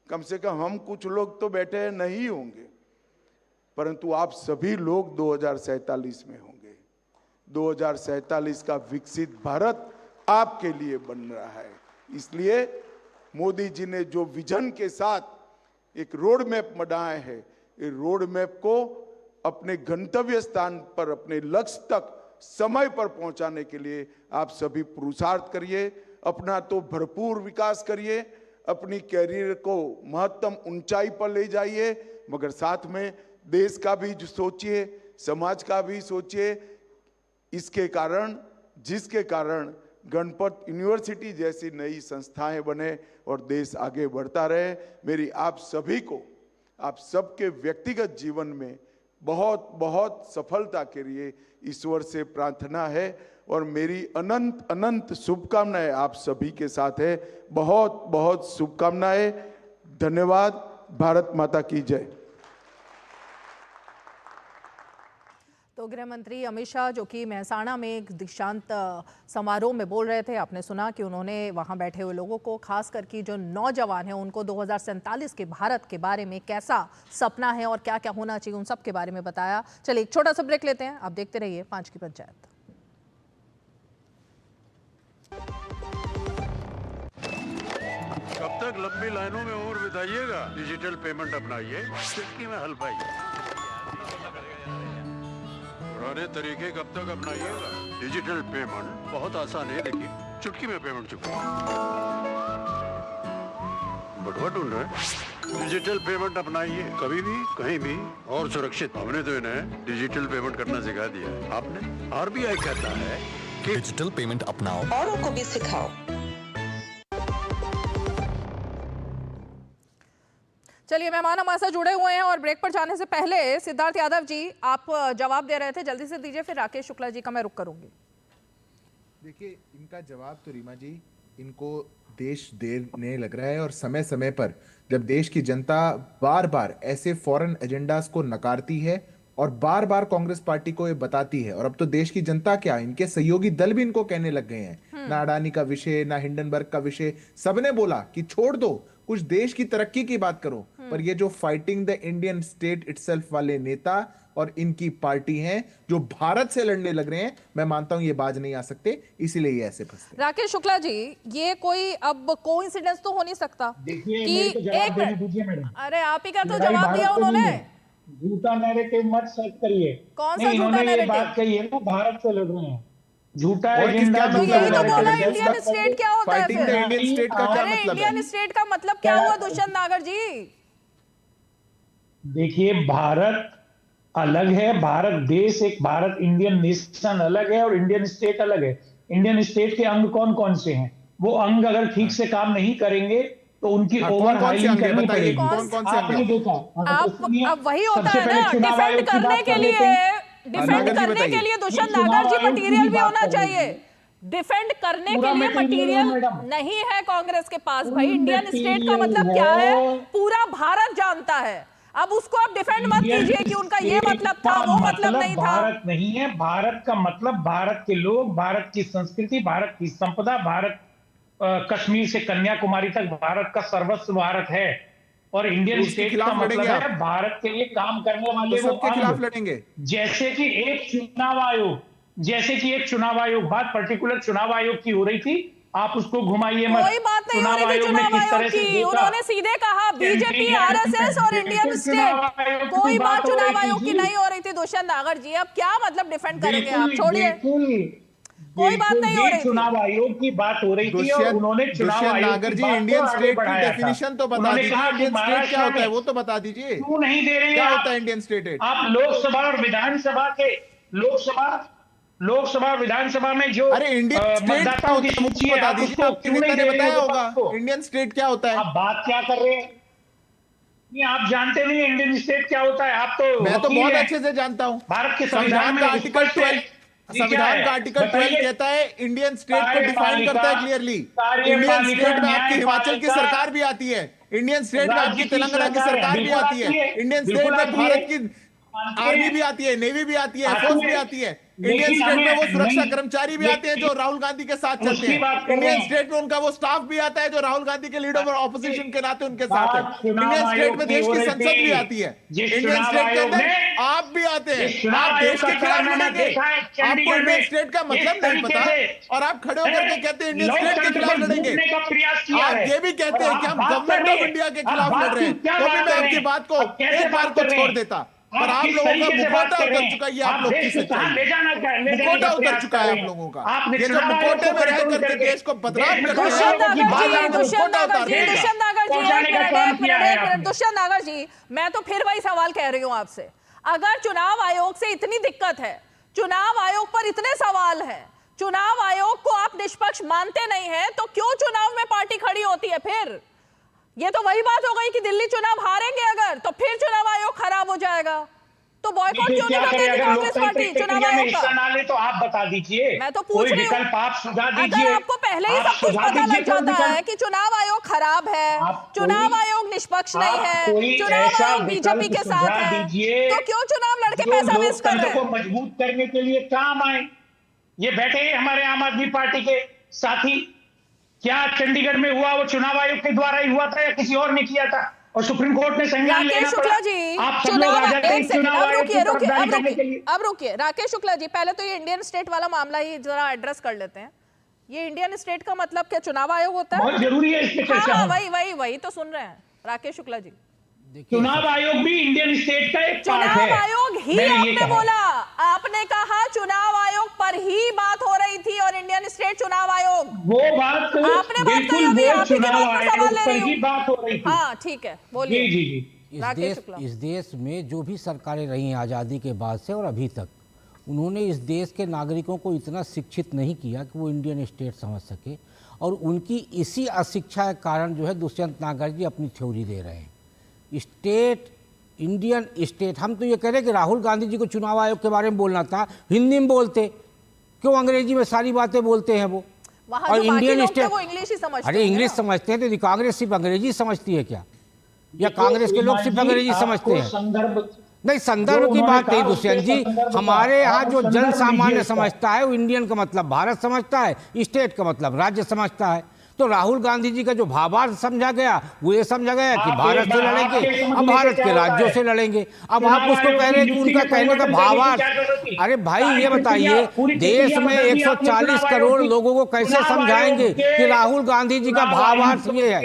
कम से कम हम कुछ लोग तो बैठे हैं, नहीं होंगे, परंतु आप सभी लोग 2047 में होंगे। 2047 का विकसित भारत आपके लिए बन रहा है। इसलिए मोदी जी ने जो विजन के साथ एक रोड मैप बनाया है, ये रोड मैप को अपने गंतव्य स्थान पर, अपने लक्ष्य तक समय पर पहुंचाने के लिए आप सभी पुरुषार्थ करिए। अपना तो भरपूर विकास करिए, अपनी कैरियर को महत्तम ऊंचाई पर ले जाइए, मगर साथ में देश का भी सोचिए, समाज का भी सोचिए। इसके कारण, जिसके कारण गणपत यूनिवर्सिटी जैसी नई संस्थाएं बने और देश आगे बढ़ता रहे। मेरी आप सभी को आप सबके व्यक्तिगत जीवन में बहुत बहुत सफलता के लिए ईश्वर से प्रार्थना है और मेरी अनंत अनंत शुभकामनाएं आप सभी के साथ है। बहुत बहुत शुभकामनाएं। धन्यवाद। भारत माता की जय। तो गृह मंत्री अमित शाह जो कि मेहसाणा में एक दीक्षांत समारोह में बोल रहे थे, आपने सुना कि उन्होंने वहां बैठे हुए लोगों को, खास करके जो नौजवान हैं, उनको 2047 के भारत के बारे में कैसा सपना है और क्या क्या होना चाहिए, उन सब के बारे में बताया। चलिए एक छोटा सा ब्रेक लेते हैं, आप देखते रहिए 5 की पंचायत। कब तक लंबी लाइनों में और बिताइएगा? डिजिटल पेमेंट अपनाइए, चुटकी में हल पाइए। पुराने तरीके कब तक अपनाइएगा? डिजिटल पेमेंट बहुत आसान है, देखिए चुटकी में पेमेंट चुका। बटुआ ढूंढ रहे? डिजिटल पेमेंट अपनाइए, कभी भी कहीं भी और सुरक्षित। हमने तो इन्हें डिजिटल पेमेंट करना सिखा दिया है। आपने? आरबीआई कहता है कि डिजिटल पेमेंट अपनाओ, औरों को भी सिखाओ। चलिए मेहमान हमारे साथ जुड़े हुए हैं और ब्रेक पर जाने से पहले सिद्धार्थ यादव जी आप जवाब दे रहे थे, जल्दी से दीजिए, फिर राकेश शुक्ला जी का मैं रुक करूंगी। देखिए इनका जवाब तो रीमा जी, इनको देश देने लग रहा है और समय समय पर जब देश की जनता बार बार ऐसे फॉरेन एजेंडास को नकारती है और बार बार कांग्रेस पार्टी को ये बताती है, और अब तो देश की जनता क्या, इनके सहयोगी दल भी इनको कहने लग गए हैं, ना अडानी का विषय ना हिंडनबर्ग का विषय, सबने बोला कि छोड़ दो, कुछ देश की तरक्की की बात करो। पर ये जो fighting the Indian state itself वाले नेता और इनकी पार्टी हैं जो भारत से लड़ने लग रहे हैं, मैं मानता हूं ये बाज नहीं आ सकते, इसीलिए ये ऐसे फंसते। राकेश शुक्ला जी, ये कोई अब कोइंसिडेंस तो हो नहीं सकता कि एक, अरे आप ही का तो जवाब दिया उन्होंने। झूठा नैरेटिव मत सेट करिए। कौन सा झूठा नैरेटिव? बात कही है ना, भारत से लड़ रहे हैं, झूठा एजेंडा। तो यही तो बोला इंडियन स्टेट क्या होता है फिर? इंडियन स्टेट का क्या मतलब है? इंडियन स्टेट का मतलब क्या हुआ दुष्यंत नागर जी? देखिए भारत अलग है, भारत देश एक, भारत इंडियन नेशन अलग है और इंडियन स्टेट अलग है। इंडियन स्टेट के अंग कौन कौन से हैं? वो अंग अगर ठीक से काम नहीं करेंगे तो उनकी ओवर हाइलिंग करनी पड़ेगी। आपने देखा, अब वही होता है ना, डिफेंड करने के लिए, डिफेंड करने के लिए दुष्यंत नागर जी मटेरियल भी होना चाहिए। डिफेंड करने के लिए मटेरियल नहीं है कांग्रेस के पास भाई। इंडियन स्टेट का मतलब क्या है पूरा भारत जानता है। अब उसको आप डिफेंड मत कीजिए कि उनका ये मतलब था, वो मतलब नहीं था। भारत नहीं है, भारत का मतलब भारत के लोग, भारत की संस्कृति, भारत की संपदा, भारत कश्मीर से कन्याकुमारी तक भारत का सर्वस्व भारत है। और इंडियन स्टेट का मतलब है भारत के लिए काम करने वाले वो सबके खिलाफ लड़ेंगे। जैसे कि एक चुनाव आयोग, जैसे कि एक चुनाव आयोग, बात पर्टिकुलर चुनाव आयोग की हो रही थी, आप उसको घुमाइए मत। कोई बात नहीं हो रही थी चुनाव आयोग की, उन्होंने सीधे कहा बीजेपी, आरएसएस और इंडियन स्टेट। कोई बात चुनाव आयोग की नहीं हो रही थी दुष्यंत नागर जी। अब क्या मतलब डिफेंड करेंगे आप? छोड़िए, कोई बात नहीं हो रही। चुनाव आयोग की बात हो रही थी और उन्होंने चुनाव आयोग नागर जी इंडियन स्टेट की डेफिनेशन तो बता दीजिए। इंडियन स्टेट क्या होता है वो तो बता दीजिए। क्यों नहीं दे रहे हैं? क्या होता है इंडियन स्टेट? आप लोकसभा और विधानसभा के, लोकसभा और विधानसभा में जो अरे इंडियन स्टेट मतदाताओं की सूची है, बता दीजिए, आपके नेता ने बताया होगा इंडियन स्टेट क्या होता है। आप बात क्या कर रहे हैं? नहीं, आप जानते नहीं इंडियन स्टेट क्या होता है। आप तो मैं तो बहुत अच्छे से जानता हूँ। भारत के संविधान का आर्टिकल 12, संविधान का आर्टिकल 12 कहता है, इंडियन स्टेट को डिफाइन करता है क्लियरली। इंडियन स्टेट में आपकी हिमाचल की सरकार भी आती है, इंडियन स्टेट में आपकी तेलंगाना की सरकार भी आती है, इंडियन स्टेट में भारत की आर्मी भी आती है, नेवी भी आती है, एयरफोर्स भी आती है। इंडियन स्टेट में वो सुरक्षा कर्मचारी भी आते हैं जो राहुल गांधी के साथ चलते हैं। इंडियन स्टेट में उनका वो स्टाफ भी आता है जो राहुल गांधी के लीडर और ऑपोजिशन के नाते उनके साथ है। इंडियन स्टेट में देश की संसद भी आती है। इंडियन स्टेट के अंदर आप भी आते हैं। आप देश के खिलाफ लड़ेंगे, आपको इंडियन स्टेट का मतलब नहीं पता और आप खड़े होकर के कहते हैं इंडियन स्टेट के खिलाफ लड़ेंगे। आप ये भी कहते हैं कि हम गवर्नमेंट ऑफ इंडिया के खिलाफ लड़ रहे हैं, तो भी मैं आपकी बात को एक बार को छोड़ देता। पर आप लोगों का मुखौटा उतर चुका है, ये आप लोग की सच्चाई। मुखौटा उतर चुका है आप लोगों का। ये जो मुखौटे में रह करके देश को बदनाम कर रहे हैं, दुष्यंत नागर जी, मैं तो फिर वही सवाल कह रही हूँ आपसे। अगर चुनाव आयोग से इतनी दिक्कत है, चुनाव आयोग पर इतने सवाल हैं, चुनाव आयोग को आप निष्पक्ष मानते नहीं हैं, तो क्यों चुनाव में पार्टी खड़ी होती है? ये तो वही बात हो गई कि दिल्ली चुनाव हारेंगे अगर तो फिर चुनाव आयोग खराब हो जाएगा। तो बॉयकॉट क्यों नहीं करती कांग्रेस पार्टी चुनाव आयोग का? हिस्सा ना ले तो आप बता दीजिए। मैं तो पूछ रही हूँ, आप सुझाव दीजिए। अगर आपको पहले ही सब कुछ पता लग जाता है कि चुनाव आयोग खराब है, चुनाव आयोग निष्पक्ष नहीं है, चुनाव आयोग बीजेपी के साथ है, तो क्यों चुनाव लड़के पैसा वेस्ट कर रहे हैं? को मजबूत करने के लिए काम आए। ये बैठे हैं हमारे आम आदमी पार्टी के साथी, क्या चंडीगढ़ में हुआ वो चुनाव आयोग के द्वारा ही हुआ था या किसी और ने किया था? और सुप्रीम कोर्ट ने संज्ञान लेना पड़ा। शुक्ला जी, आप सब लोग आ जाते हैं चुनाव आयोग की तरफदारी करने के लिए। अब रुकिए राकेश शुक्ला जी, पहले तो ये इंडियन स्टेट वाला मामला ही जरा एड्रेस कर लेते हैं। ये इंडियन स्टेट का मतलब क्या चुनाव आयोग होता है? बहुत जरूरी है इस पे चर्चा। हाँ, वही तो सुन रहे हैं राकेश शुक्ला जी। चुनाव आयोग भी इंडियन स्टेट का एक पार्ट है। चुनाव आयोग ही आपने बोला, आपने कहा चुनाव आयोग पर ही बात हो रही थी और इंडियन स्टेट चुनाव आयोग, वो बात आपने बात कही अभी, आप ही की बात पर सवाल ले रही हूं। बात हो रही थी। हाँ ठीक है, बोलिए। जी। इस देश में जो भी सरकारें रही हैं आज़ादी के बाद से और अभी तक, उन्होंने इस देश के नागरिकों को इतना शिक्षित नहीं किया कि वो इंडियन स्टेट समझ सके, और उनकी इसी अशिक्षा के कारण जो है दुष्यंत नागर जी अपनी थ्योरी दे रहे हैं स्टेट, इंडियन स्टेट। हम तो ये कह रहे हैं कि राहुल गांधी जी को चुनाव आयोग के बारे में बोलना था, हिंदी में बोलते, क्यों अंग्रेजी में सारी बातें बोलते हैं वो? और इंडियन स्टेट वो इंग्लिश ही समझते हैं। अरे इंग्लिश समझते हैं तो कांग्रेस सिर्फ अंग्रेजी समझती है क्या, या कांग्रेस के लोग सिर्फ अंग्रेजी समझते हैं? नहीं, संदर्भ की बात नहीं दुष्यंत जी। हमारे यहाँ जो जन सामान्य समझता है वो इंडियन का मतलब भारत समझता है, स्टेट का मतलब राज्य समझता है। तो राहुल गांधी जी का जो भावार्थ समझा गया वो ये समझा गया कि भारत से लड़ेंगे, अब भारत के राज्यों से लड़ेंगे। अब आप उसको कह रहे हैं कि उनका कहने का भावार्थ, अरे भाई ये बताइए देश में 140 करोड़ लोगों को कैसे समझाएंगे कि राहुल गांधी जी का भावार्थ ये है?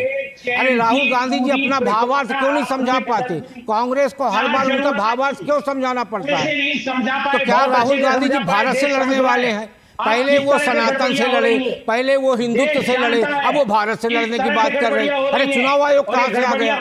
अरे राहुल गांधी जी अपना भावार्थ क्यों नहीं समझा पाते? कांग्रेस को हर बार उनका भावार्थ क्यों समझाना पड़ता है? तो क्या राहुल गांधी जी भारत से लड़ने वाले हैं? पहले वो सनातन से लड़े, पहले वो हिंदुत्व से लड़े, अब वो भारत से लड़ने की बात कर रहे हैं। अरे चुनाव आयोग कहाँ से आ गया?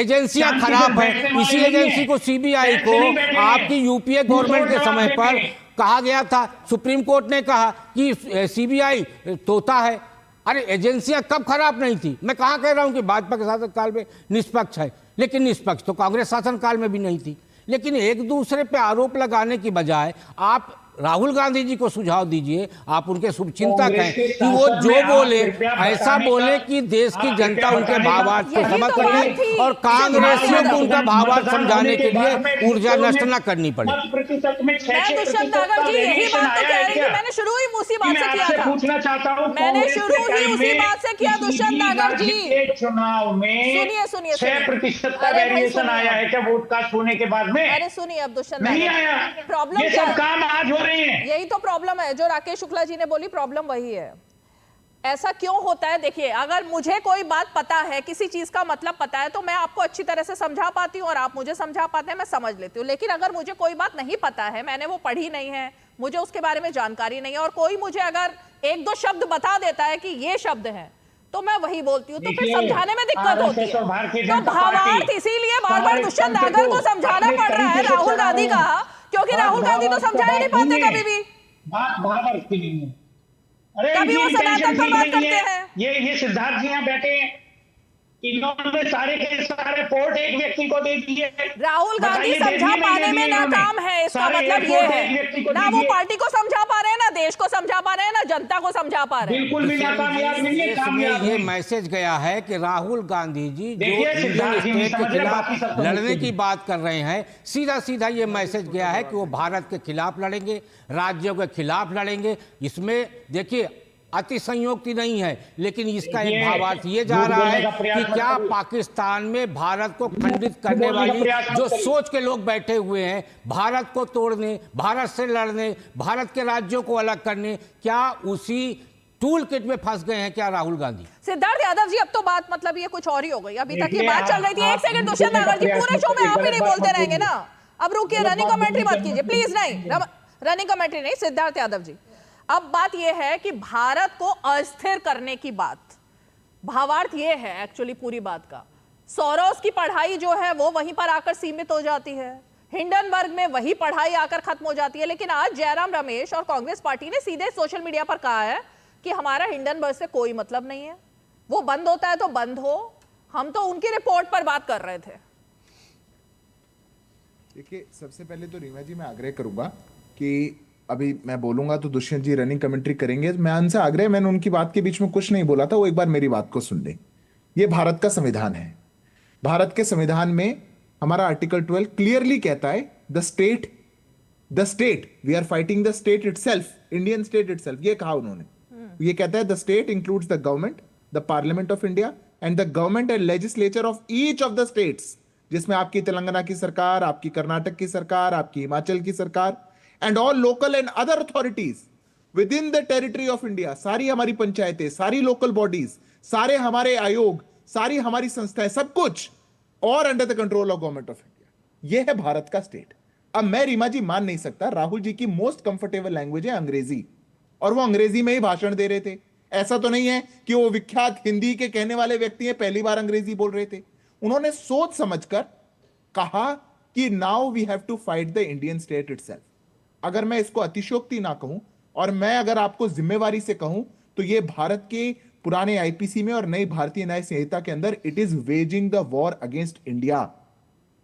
एजेंसियां खराब है। इसी एजेंसी को, सीबीआई को, आपकी यूपीए गवर्नमेंट के समय पर कहा गया था, सुप्रीम कोर्ट ने कहा कि सीबीआई तोता है। अरे एजेंसियां कब खराब नहीं थी? मैं कहाँ कह रहा हूँ कि भाजपा के शासन काल में निष्पक्ष है, लेकिन निष्पक्ष तो कांग्रेस शासन काल में भी नहीं थी। लेकिन एक दूसरे पे आरोप लगाने की बजाय आप राहुल गांधी जी को सुझाव दीजिए, आप उनके शुभचिंतक हैं कि वो जो बोले ऐसा बोले कि देश की जनता उनके भावार्थ को समझ सके और कांग्रेसियों को उनका भावार्थ समझाने के लिए ऊर्जा नष्ट न करनी पड़े। दुष्यंत नागर जी यही बात तो कह रही थी, मैंने शुरू ही उसी बात से किया था। पूछना चाहता हूं, मैंने शुरू ही उसी बात से किया दुष्यंत नागर जी। चुनाव में सुनिए 6% का वेरिएशन आया है क्या वोट कास्ट होने के बाद में? अरे सुनिए अब दुष्यंत नहीं आया। प्रॉब्लम ये सब काम आज हो रहे हैं। यही तो प्रॉब्लम है जो राकेश शुक्ला जी ने बोली, प्रॉब्लम वही है। ऐसा क्यों होता है? देखिए अगर मुझे कोई बात पता है, किसी चीज का मतलब पता है, तो मैं आपको अच्छी तरह से समझा पाती हूँ और आप मुझे समझा पाते हैं, मैं समझ लेती हूँ। लेकिन अगर मुझे कोई बात नहीं पता है, मैंने वो पढ़ी नहीं है, मुझे उसके बारे में जानकारी नहीं है, और कोई मुझे अगर एक दो शब्द बता देता है कि ये शब्द है, तो मैं वही बोलती हूँ, तो फिर समझाने में दिक्कत होती है। तो भावार्थ इसीलिए बार बार दुष्यंत नागर को समझाना पड़ रहा है राहुल गांधी का, क्योंकि राहुल गांधी तो समझा ही नहीं पाते कभी भी। बात भावार्थ की नहीं है। अरे कभी वो सनातन पर बात करते हैं। ये सिद्धार्थ जी यहाँ बैठे हैं, इन्होंने सारे के सारे पोर्ट एक व्यक्ति को दे दिए। राहुल गांधी समझा पाने में नाकाम है, इसका मतलब ये है ना वो पार्टी को समझा पा रहे हैं, ना देश को समझा पा रहे हैं, ना जनता को समझा पा रहे हैं। बिल्कुल भी नाकामयाब नहीं है, कामयाब ये मैसेज गया है कि राहुल गांधी जी जो इंडियन स्टेट के खिलाफ लड़ने की बात कर रहे हैं, सीधा सीधा ये मैसेज गया है कि वो भारत के खिलाफ लड़ेंगे, राज्यों के खिलाफ लड़ेंगे। इसमें देखिए अति संयोक्ति नहीं है, लेकिन इसका एक भावार्थ ये जा रहा है कि क्या पाकिस्तान में भारत को खंडित करने वाली जो सोच के लोग बैठे हुए हैं, भारत को तोड़ने, भारत से लड़ने, भारत के राज्यों को अलग करने, क्या उसी टूल किट में फंस गए हैं क्या राहुल गांधी? सिद्धार्थ यादव जी अब तो बात मतलब ये कुछ और ही हो गई। अभी तक ये बात चल रही थी। एक सेकंड दुष्यंत नागर जी, पूरे शो में आप ही नहीं बोलते रहेंगे ना, अब रुकिए, रनिंग कमेंट्री मत कीजिए प्लीज। नहीं रनिंग कमेंट्री नहीं। सिद्धार्थ यादव जी अब बात यह है कि भारत को अस्थिर करने की बात, भावार्थ यह है एक्चुअली पूरी बात का। सोरोस की पढ़ाई जो है वो वहीं पर आकर सीमित हो जाती है, हिंडनबर्ग में वही पढ़ाई आकर खत्म हो जाती है। लेकिन आज जयराम रमेश और कांग्रेस पार्टी ने सीधे सोशल मीडिया पर कहा है कि हमारा हिंडनबर्ग से कोई मतलब नहीं है, वो बंद होता है तो बंद हो, हम तो उनकी रिपोर्ट पर बात कर रहे थे। देखिए, सबसे पहले तो रीमा जी मैं आग्रह करूंगा कि अभी मैं बोलूंगा तो दुष्यंत जी रनिंग कमेंट्री करेंगे। मैं उनसे आग्रह, मैंने उनकी बात के बीच में कुछ नहीं बोला था, वो एक बार मेरी बात को सुन लें। ये भारत का संविधान है। भारत के संविधान में हमारा आर्टिकल 12 क्लियरली कहता है the state we are fighting the state itself, Indian state itself. ये कहा उन्होंने। ये कहता है the state includes the government, the parliament of India and the government and legislature of each of the states, जिसमें आपकी तेलंगाना की सरकार, आपकी कर्नाटक की सरकार, आपकी हिमाचल की सरकार and all local and other authorities with in the territory of India. सारी हमारी पंचायतें, सारी लोकल बॉडीज, सारे हमारे आयोग, सारी हमारी संस्थाएं, सब कुछ और under the control of government of India. यह है भारत का स्टेट। अब मैं रीमा जी मान नहीं सकता, राहुल जी की मोस्ट कंफर्टेबल लैंग्वेज है अंग्रेजी, और वो अंग्रेजी में ही भाषण दे रहे थे। ऐसा तो नहीं है कि वो विख्यात हिंदी के कहने वाले व्यक्ति हैं, पहली बार अंग्रेजी बोल रहे थे। उन्होंने सोच समझकर कहा कि now we have to fight the Indian state itself. अगर मैं इसको अतिशयोक्ति ना कहूं और मैं अगर आपको जिम्मेवारी से कहूं तो ये भारत के पुराने आईपीसी में और नई भारतीय न्याय संहिता के अंदर it is waging the war against India.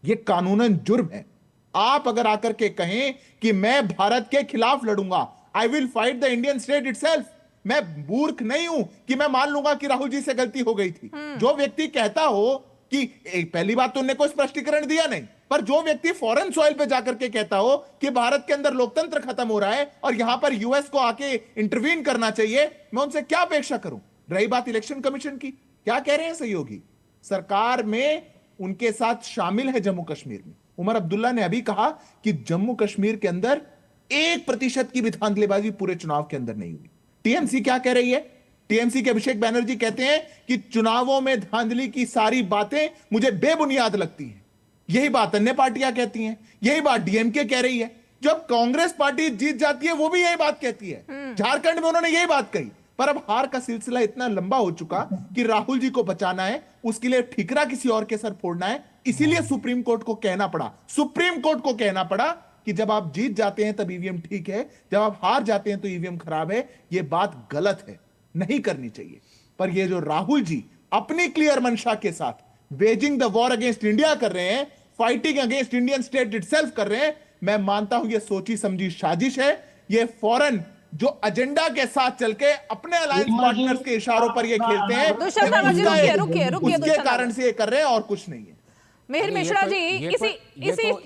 ये कानूनन जुर्म है। आप अगर आकर के कहें कि मैं भारत के खिलाफ लड़ूंगा, I will fight the Indian state itself, मैं मूर्ख नहीं हूं कि मैं मान लूंगा कि राहुल जी से गलती हो गई थी। जो व्यक्ति कहता हो कि पहली बात तो उन्होंने कोई स्पष्टीकरण दिया नहीं, पर जो व्यक्ति फॉरेन सॉइल पे जाकर के कहता हो कि भारत के अंदर लोकतंत्र खत्म हो रहा है और यहां पर यूएस को आके इंटरवीन करना चाहिए, मैं उनसे क्या अपेक्षा करूं। रही बात इलेक्शन कमीशन की, क्या कह रहे हैं सहयोगी, सरकार में उनके साथ शामिल है जम्मू कश्मीर में। उमर अब्दुल्ला ने अभी कहा कि जम्मू कश्मीर के अंदर 1% की भी धांधलीबाजी पूरे चुनाव के अंदर नहीं हुई। टीएमसी क्या कह रही है? टीएमसी के अभिषेक बैनर्जी कहते हैं कि चुनावों में धांधली की सारी बातें मुझे बेबुनियाद लगती हैं। यही बात अन्य पार्टियां कहती हैं, यही बात डीएमके कह रही है। जब कांग्रेस पार्टी जीत जाती है वो भी यही बात कहती है। झारखंड में उन्होंने यही बात कही, पर अब हार का सिलसिला इतना लंबा हो चुका कि राहुल जी को बचाना है, उसके लिए ठिकरा किसी और के सर फोड़ना है। इसीलिए सुप्रीम कोर्ट को कहना पड़ा कि जब आप जीत जाते हैं तब ईवीएम ठीक है, जब आप हार जाते हैं तो ईवीएम खराब है। यह बात गलत है, नहीं करनी चाहिए। पर ये जो राहुल जी अपनी क्लियर मंशा के साथ waging the war against India कर रहे हैं, fighting against Indian state itself कर रहे हैं, मैं मानता हूं ये सोची समझी साजिश है। ये फौरन जो एजेंडा के साथ चल के अपने अलायंस पार्टनर्स के इशारों पर ये खेलते हैं, उसके कारण से ये कर रहे हैं और कुछ नहीं है। मिहिर मिश्रा जी,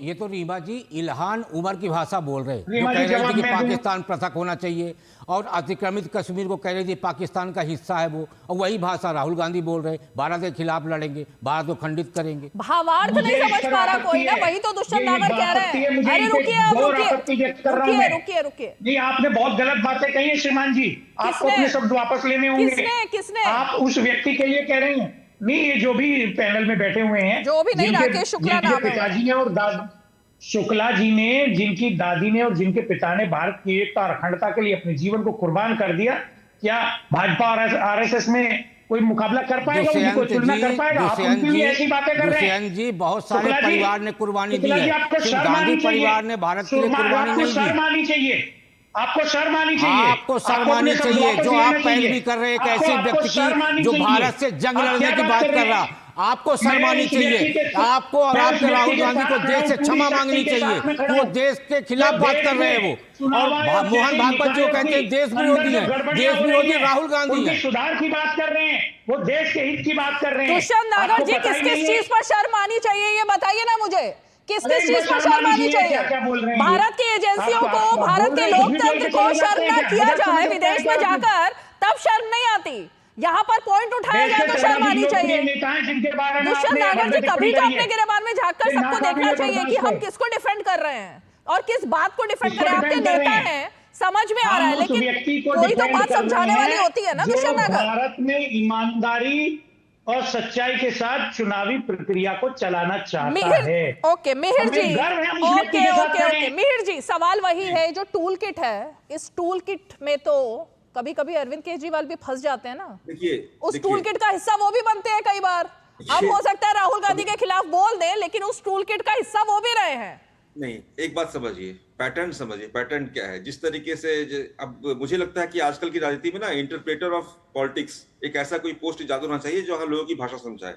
ये तो रीमा जी इल्हान उमर की भाषा बोल रहे हैं, जो कह रहे थे कि पाकिस्तान पृथक होना चाहिए और अतिक्रमित कश्मीर को कह रहे थे पाकिस्तान का हिस्सा है वो, और वही भाषा राहुल गांधी बोल रहे हैं, भारत के खिलाफ लड़ेंगे, भारत को खंडित करेंगे। भावार्थ नहीं समझ पा रहा कोई ना, वही तो दुष्यंत नागर कह रहे हैं। अरे रुकिए, नहीं, आपने बहुत गलत बातें कही है श्रीमान जी, आपको अपने शब्द वापस लेने होंगे। किसने? आप उस व्यक्ति के लिए कह रहे हैं? नहीं, ये जो भी पैनल में बैठे हुए हैं, जो भी नहीं, राकेश शुक्ला नाम है, पिताजी ने और शुक्ला जी ने, जिनकी दादी ने और जिनके पिता ने भारत की एकता और अखंडता के लिए अपने जीवन को कुर्बान कर दिया, क्या भाजपा और आरएसएस में कोई मुकाबला कर पाएगा, उनकी कोई तुलना कर पाएगा? आप उनके लिए ऐसी बातें कर रहे हैं। जी, बहुत सारे परिवार ने कुर्बानी दी है, गांधी परिवार ने भारत के लिए कुर्बानी नहीं दी। शर्म आनी चाहिए, आपको शर्म आनी चाहिए, आपको शर्म आनी चाहिए। जो आप पैरवी कर रहे हैं एक ऐसे व्यक्ति की जो भारत से जंग लड़ने की बात कर रहा, आपको शर्म आनी चाहिए। आपको और आपके राहुल गांधी को देश से क्षमा मांगनी चाहिए, वो देश के खिलाफ बात कर रहे हैं वो। और मोहन भागवत जो कहते हैं देश विरोधी है, देश विरोधी राहुल गांधी है। सुधार की बात कर रहे हैं, वो देश के हित की बात कर रहे हैं। दुष्यंत नागर जी, किस किस चीज पर शर्म आनी चाहिए ये बताइए ना मुझे, किस किस चीज पर शर्म आनी चाहिए? भारत की एजेंसियों को, भारत के लोकतंत्र को शर्म ना किया जाए विदेश में जाकर, तब शर्म नहीं आती। यहाँ पर पॉइंट उठाया जाए तो शर्म आनी चाहिए। दुष्यंत नागर जी, कभी तो अपने गिरबान में झांककर सबको देखना चाहिए कि हम किसको डिफेंड कर रहे हैं और किस बात को डिफेंड कर रहे हैं। आपके नेता हैं, समझ में आ रहा है, लेकिन कोई तो बात समझाने वाली होती है ना दुष्यंत नागर। भारत में ईमानदारी और सच्चाई के साथ चुनावी प्रक्रिया को चलाना चाहता है। ओके मिहिर जी, ओके मिहिर जी, सवाल वही है, जो टूल किट है, इस टूल किट में तो कभी कभी अरविंद केजरीवाल भी फंस जाते हैं ना। उस टूल किट का हिस्सा वो भी बनते हैं कई बार। अब हो सकता है राहुल गांधी के खिलाफ बोल दें, लेकिन उस टूल किट का हिस्सा वो भी रहे हैं। नहीं, एक बात समझिए, पैटर्न समझिए, पैटर्न क्या है। जिस तरीके से अब मुझे लगता है कि आजकल की राजनीति में ना इंटरप्रेटर ऑफ पॉलिटिक्स एक ऐसा कोई पोस्ट इजाद होना चाहिए जो हम लोगों की भाषा समझाए।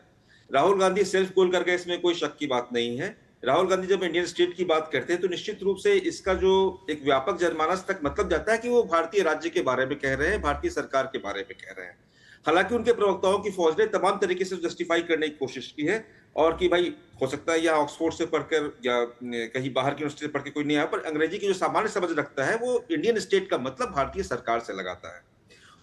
राहुल गांधी सेल्फ गोल कर गए, इसमें कोई शक की बात नहीं है। राहुल गांधी जब इंडियन स्टेट की बात करते हैं तो निश्चित रूप से इसका जो एक व्यापक जनमानस तक मतलब जाता है कि वो भारतीय राज्य के बारे में कह रहे हैं, भारतीय सरकार के बारे में कह रहे हैं। हालांकि उनके प्रवक्ताओं की फौज ने तमाम तरीके से जस्टिफाई करने की कोशिश की है, और कि भाई हो सकता है या ऑक्सफोर्ड से पढ़कर या कहीं बाहर की यूनिवर्सिटी से पढ़ के कोई नहीं आया, पर अंग्रेजी की जो सामान्य समझ रखता है वो इंडियन स्टेट का मतलब भारतीय सरकार से लगाता है।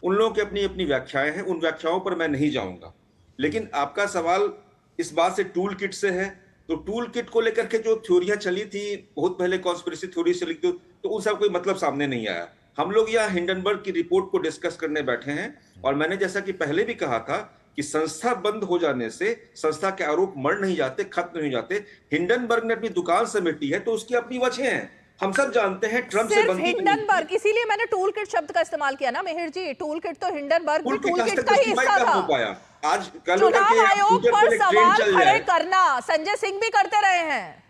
उन लोगों की अपनी अपनी व्याख्याएं हैं, उन व्याख्याओं पर मैं नहीं जाऊंगा। लेकिन आपका सवाल इस बात से टूल किट से है, तो टूल किट को लेकर के जो थ्योरियां चली थी बहुत पहले, कॉन्स्पिरेसी थ्योरी से लिखते, तो उन सब कोई मतलब सामने नहीं आया। हम लोग यहाँ हिंडनबर्ग की रिपोर्ट को डिस्कस करने बैठे हैं, और मैंने जैसा कि पहले भी कहा था कि संस्था बंद हो जाने से संस्था के आरोप मर नहीं जाते, खत्म नहीं जाते। हिंडनबर्ग ने अपनी दुकान समेटी है तो उसकी अपनी वजह है, हम सब जानते हैं। ट्रम्प से बंदी हिंडनबर्ग, इसीलिए मैंने टूल किट शब्द का इस्तेमाल किया ना मिहिर जी। टूल किट तो हिंडनबर्ग भी टूल किट का ही हिस्सा था। आज चुनाव आयोग पर सवाल खड़े करना संजय सिंह भी करते रहे हैं,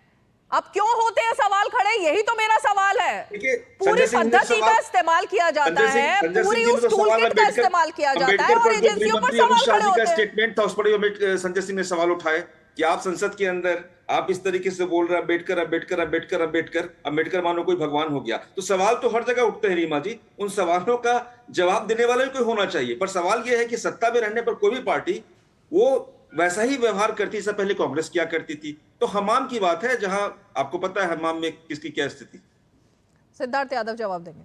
अब क्यों होते हैं सवाल खड़े, यही तो मेरा सवाल है। पूरी पद्धति का इस्तेमाल किया जाता है, पूरी उस टूल किट का इस्तेमाल किया जाता है, और एजेंसियों पर सवाल खड़े होते हैं। स्टेटमेंट था, उस पर संजय सिंह ने सवाल उठाए कि आप संसद के अंदर आप इस तरीके से बोल रहे हैं, अम्बेडकर अम्बेडकर अम्बेडकर अम्बेडकर अम्बेडकर मानो कोई भगवान हो गया। तो सवाल तो हर जगह उठते हैं रीमा जी, उन सवालों का जवाब देने वाला भी कोई होना चाहिए। पर सवाल यह है कि सत्ता में रहने पर कोई भी पार्टी वो वैसा ही व्यवहार करती जैसा पहले कांग्रेस किया करती थी। तो हमाम की बात है, जहां आपको पता है हमाम में किसकी क्या स्थिति। सिद्धार्थ यादव जवाब देंगे।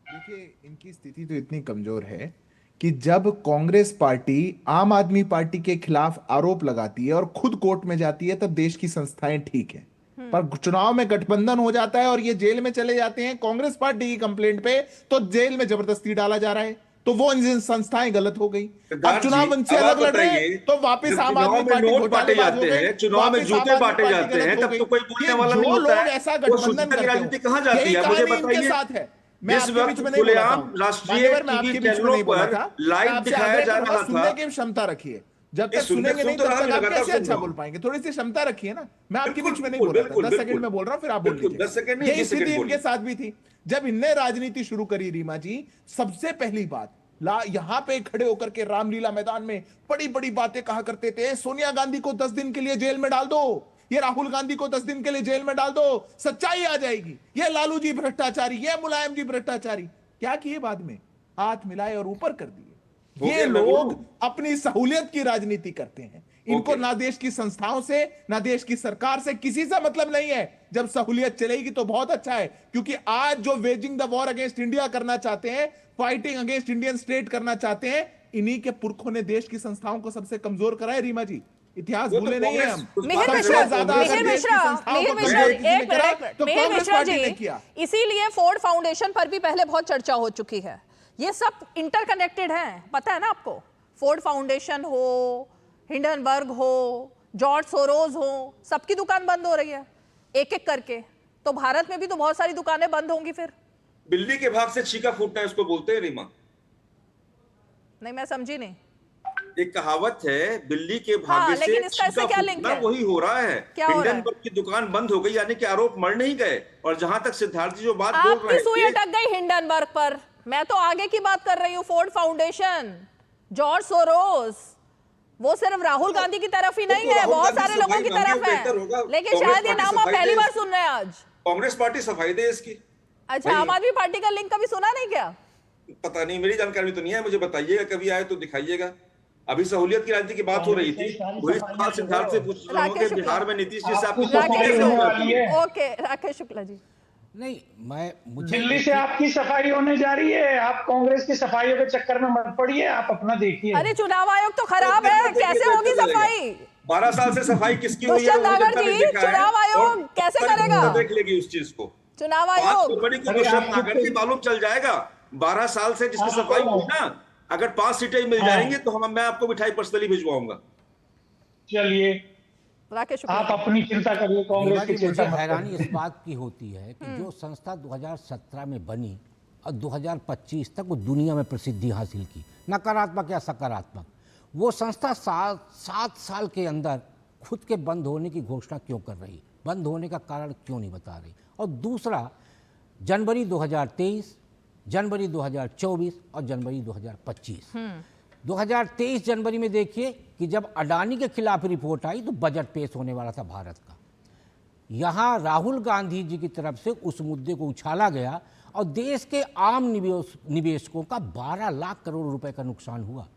देखिए, इनकी स्थिति तो इतनी कमजोर है कि जब कांग्रेस पार्टी आम आदमी पार्टी के खिलाफ आरोप लगाती है और खुद कोर्ट में जाती है, तब देश की संस्थाएं ठीक है। पर चुनाव में गठबंधन हो जाता है और ये जेल में चले जाते हैं कांग्रेस पार्टी की कंप्लेंट पे, तो जेल में जबरदस्ती डाला जा रहा है, तो वो संस्थाएं गलत हो गई। अब चुनाव उनसे अलग लड़ रहे हैं, तो वापस आम आदमी पार्टी बांटे जाते हैं, चुनाव में जूते बांटे जाते हैं, तब तो कोई बोलने वाला नहीं होता है। ऐसा गठबंधन करते हैं, राजनीति कहां जाती है मुझे बताइए। साथ है जिस वक्त खुलेआम राष्ट्रीय टीवी चैनलों पर लाइव दिखाया जा रहा था, सुनने की क्षमता रखिए, जब तक सुनेंगे नहीं तब तक आप कैसे अच्छा बोल पाएंगे। थोड़ी सी क्षमता रखिए ना, मैं आपके बीच में नहीं बोल रहा था, 10 सेकंड में बोल रहा हूं, फिर आप बोल लीजिए। 10 सेकंड ये स्थिति इनके साथ भी थी जब इनने राजनीति शुरू करी। रीमा जी, सबसे पहली बात यहां पे खड़े होकर के रामलीला मैदान में बड़ी बड़ी बातें कहा करते थे, सोनिया गांधी को 10 दिन के लिए जेल में डाल दो, ये राहुल गांधी को 10 दिन के लिए जेल में डाल दो, सच्चाई आ जाएगी। ये लालू जी भ्रष्टाचारी, ये मुलायम जी भ्रष्टाचारी। क्या किए बाद में? हाथ मिलाए और ऊपर कर दिए। ये लोग अपनी सहूलियत की राजनीति करते हैं, इनको ना देश की संस्थाओं से ना देश की सरकार से किसी से मतलब नहीं है। जब सहूलियत चलेगी तो बहुत अच्छा है, क्योंकि आज जो waging the war against India करना चाहते हैं, फाइटिंग अगेंस्ट इंडियन स्टेट करना चाहते हैं, इन्हीं के पुरखों ने देश की संस्थाओं को सबसे कमजोर करा है। रीमा जी, इतिहास भूले नहीं है हम। मिहिर मिश्रा जी, इसीलिए फोर्ड फाउंडेशन पर भी पहले बहुत चर्चा हो चुकी है। ये सब इंटरकनेक्टेड हैं, पता है ना आपको। फोर्ड फाउंडेशन हो, हिंडनबर्ग हो, जॉर्ज सोरोज हो, सबकी दुकान बंद हो रही है एक एक करके। तो भारत में भी तो बहुत सारी दुकानें बंद होंगी फिर। बिल्ली के भाग से छीका फूटना है, उसको बोलते हैं रीमा। नहीं, मैं समझी नहीं। एक कहावत है, बिल्ली के भाग्य से छीका फूटना, वही हो रहा है। हिंडनबर्ग की दुकान बंद हो गई, यानी कि आरोप मर नहीं गए। और जहां तक सिद्धार्थ जी जो बात बोल रहे हैं, सुई अटक गई हिंडनबर्ग पर। मैं तो आगे की बात कर रही हूँ, फोर्ड फाउंडेशन, जॉर्ज सोरोस, वो सिर्फ राहुल गांधी की तरफ ही नहीं है, बहुत सारे लोगों की तरफ है। लेकिन शायद ये नाम आप पहली बार सुन रहे हैं आज। कांग्रेस पार्टी सफाई दे इसकी। अच्छा, आम आदमी पार्टी का लिंक कभी सुना नहीं क्या? पता नहीं, मेरी जानकारी तो नहीं है, मुझे बताइएगा, कभी आए तो दिखाइएगा। अभी सहूलियत की राजनीति की बात हो रही थी, वही सवाल सिद्धार्थ से पूछ रहा हूं कि बिहार में नीतीश जी से आपकी। ओके, राकेश शुक्ला जी। नहीं, मुझे दिल्ली से आपकी सफाई होने जा रही है, आप कांग्रेस की सफाइयों के चक्कर में मत पड़िए, आप अपना देखिए। अरे चुनाव आयोग तो खराब है, कैसे होगी सफाई? 12 साल से सफाई किसकी हुई है? चुनाव आयोग कैसे करेगा? देख लेगी उस चीज को। चुनाव आयोग बड़ी की मालूम चल जाएगा। 12 साल से जिसकी सफाई हुई ना, अगर 5 सीटें मिल जाएंगी तो मैं आपको मिठाई पर्सनली भिजवाऊंगा। चलिए, आप अपनी चिंता करिए, कांग्रेस की चिंता मत करिए। हैरानी इस बात की होती है कि जो संस्था 2017 में बनी और 2025 तक वो दुनिया में प्रसिद्धि हासिल की, नकारात्मक या सकारात्मक, वो संस्था 7 साल के अंदर खुद के बंद होने की घोषणा क्यों कर रही, बंद होने का कारण क्यों नहीं बता रही। और दूसरा, जनवरी 2023, जनवरी 2024 और जनवरी 2025, 2023 जनवरी में देखिए कि जब अडानी के खिलाफ रिपोर्ट आई तो बजट पेश होने वाला था भारत का। यहाँ राहुल गांधी जी की तरफ से उस मुद्दे को उछाला गया और देश के आम निवेशकों का 12 लाख करोड़ रुपए का नुकसान हुआ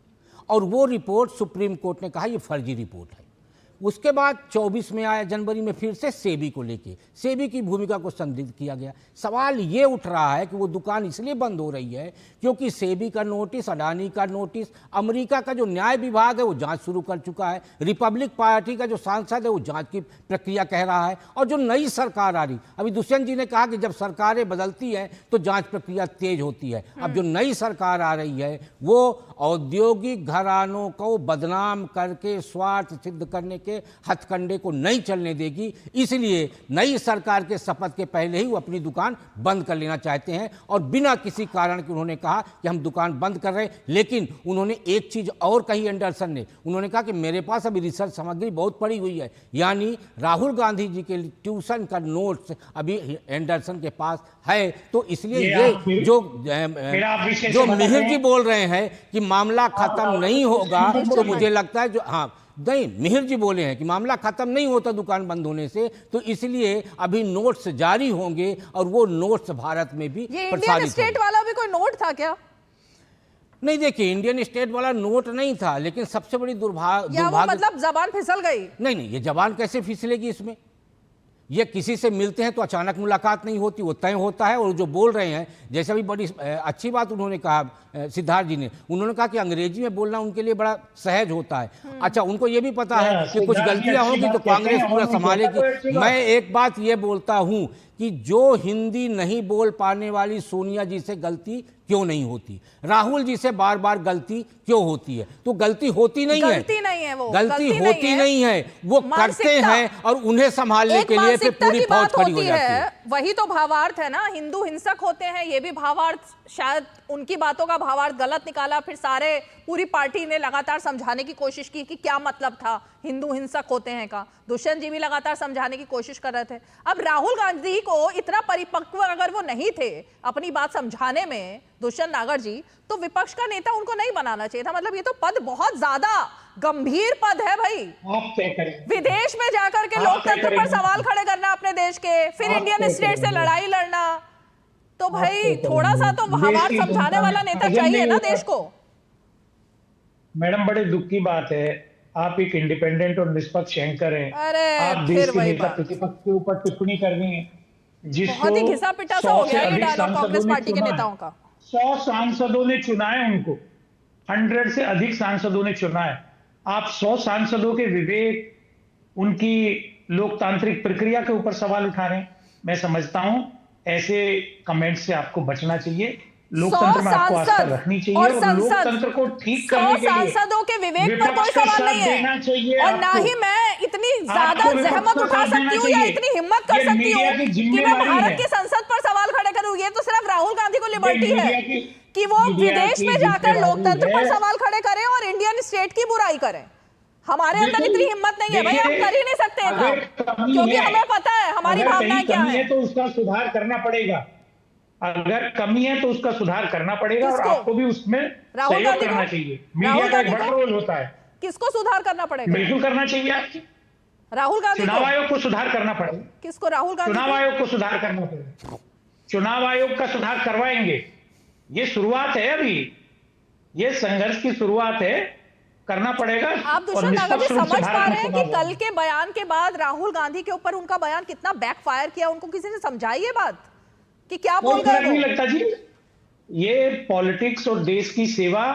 और वो रिपोर्ट सुप्रीम कोर्ट ने कहा ये फर्जी रिपोर्ट है। उसके बाद 24 में आया जनवरी में फिर से सेबी को लेके सेबी की भूमिका को संदिग्ध किया गया। सवाल ये उठ रहा है कि वो दुकान इसलिए बंद हो रही है क्योंकि सेबी का नोटिस, अडानी का नोटिस, अमेरिका का जो न्याय विभाग है वो जांच शुरू कर चुका है, रिपब्लिक पार्टी का जो सांसद है वो जांच की प्रक्रिया कह रहा है, और जो नई सरकार आ रही, अभी दुष्यंत जी ने कहा कि जब सरकारें बदलती हैं तो जांच प्रक्रिया तेज होती है। अब जो नई सरकार आ रही है वो औद्योगिक घरानों को बदनाम करके स्वार्थ सिद्ध करने के हथकंडे को नहीं चलने देगी, इसलिए नई सरकार के शपथ के पहले ही वो अपनी दुकान बंद कर लेना चाहते हैं और बिना किसी कारण के उन्होंने कहा कि हम दुकान बंद कर रहे हैं। लेकिन उन्होंने एक चीज और कही एंडरसन ने, उन्होंने कहा कि मेरे पास अभी रिसर्च सामग्री बहुत पड़ी हुई है, यानी राहुल गांधी जी के ट्यूशन का नोट्स अभी एंडरसन के पास है। तो इसलिए ये जो मिहिर जी बोल रहे हैं कि मामला खत्म नहीं होगा, तो मुझे लगता है नहीं, मिहिर जी बोले हैं कि मामला खत्म नहीं होता दुकान बंद होने से, तो इसलिए अभी नोट्स जारी होंगे और वो नोट्स भारत में भी ये इंडियन स्टेट वाला भी कोई नोट था क्या? नहीं, देखिए इंडियन स्टेट वाला नोट नहीं था, लेकिन सबसे बड़ी दुर्भाग्य मतलब जबान फिसल गई। नहीं, ये जबान कैसे फिसलेगी इसमें? ये किसी से मिलते हैं तो अचानक मुलाकात नहीं होती, वो तय होता है। और जो बोल रहे हैं, जैसे अभी बड़ी अच्छी बात उन्होंने कहा सिद्धार्थ जी ने, उन्होंने कहा कि अंग्रेजी में बोलना उनके लिए बड़ा सहज होता है। अच्छा, उनको ये भी पता है कि कुछ गलतियां होंगी तो कांग्रेस पूरा संभालेगी। मैं एक बात ये बोलता हूं कि जो हिंदी नहीं बोल पाने वाली सोनिया जी से गलती क्यों नहीं होती, राहुल जी से बार बार गलती क्यों होती है? तो गलती होती नहीं है, गलती होती नहीं है, वो करते हैं और उन्हें संभालने के लिए फिर पूरी फौज खड़ी हो जाती है। वही तो भावार्थ है ना, हिंदू हिंसक होते हैं, ये भी भावार्थ, शायद उनकी बातों का भावार्थ गलत निकाला, फिर पूरी पार्टी ने लगातार समझाने की कोशिश की कि क्या मतलब था हिंदू हिंसक होते हैं का। दुष्यंत जी भी लगातार समझाने की कोशिश कर रहे थे। अब राहुल गांधी को इतना परिपक्व अगर वो नहीं थे अपनी बात समझाने में, दुष्यंत नागर जी, तो विपक्ष का नेता उनको नहीं बनाना चाहिए था। मतलब ये तो पद बहुत ज्यादा गंभीर पद है भाई। विदेश में जाकर के लोकतंत्र पर सवाल खड़े करना अपने देश के, फिर इंडियन स्टेट से लड़ाई लड़ना, तो भाई थोड़ा सा तो भावार्थ समझाने वाला नेता चाहिए ना देश को। मैडम, बड़े दुख की बात है, आप एक इंडिपेंडेंट और निष्पक्ष एंकर हैं, आप देश के नेता प्रतिपक्ष के ऊपर टिप्पणी कर रही हैं, जिसको बहुत ही घिसा पिटा सा हो गया ये डायलॉग कांग्रेस पार्टी के नेताओं का। 100 सांसदों ने चुना है उनको, 100 से अधिक सांसदों ने चुना है। आप 100 सांसदों के विवेक, उनकी लोकतांत्रिक प्रक्रिया के ऊपर सवाल उठा रहे हैं। मैं समझता हूं ऐसे कमेंट से आपको बचना चाहिए, लोकतंत्र में आपको आस्था रखनी चाहिए और लोकतंत्र को ठीक करने के लिए सांसदों के विवेक पर कोई सवाल नहीं है, और ना ही मैं इतनी ज्यादा जहमत उठा सकती हूँ या इतनी हिम्मत कर सकती हूँ कि मैं भारत की संसद पर सवाल खड़े करूँ। ये तो सिर्फ राहुल गांधी को लिबर्टी है कि वो विदेश में जाकर लोकतंत्र पर सवाल खड़े करें और इंडियन स्टेट की बुराई करें। हमारे अंदर इतनी हिम्मत नहीं है भाई, हम कर ही नहीं सकते क्योंकि हमें पता है हमारी भावनाएं क्या है। तो उसका सुधार करना पड़ेगा, अगर कमी है तो उसका सुधार करना पड़ेगा और आपको भी उसमें सहयोग करना चाहिए। मीडिया का एक बड़ा रोल होता है। किसको सुधार करना पड़ेगा? बिल्कुल करना चाहिए आपको, राहुल गांधी। चुनाव आयोग को सुधार करना पड़ेगा। किसको? राहुल गांधी। चुनाव आयोग को सुधार करना पड़ेगा, चुनाव आयोग का सुधार करवाएंगे। ये शुरुआत है, अभी ये संघर्ष की शुरुआत है, करना पड़ेगा। आप दुष्यंत नागर जी समझ पा रहे हैं कि कल के बयान के बाद राहुल गांधी के ऊपर उनका बयान कितना बैकफायर किया? उनको किसी ने समझाई ये बात कि क्या बोल रहे हैं? नहीं लगता जी, ये पॉलिटिक्स और देश की सेवा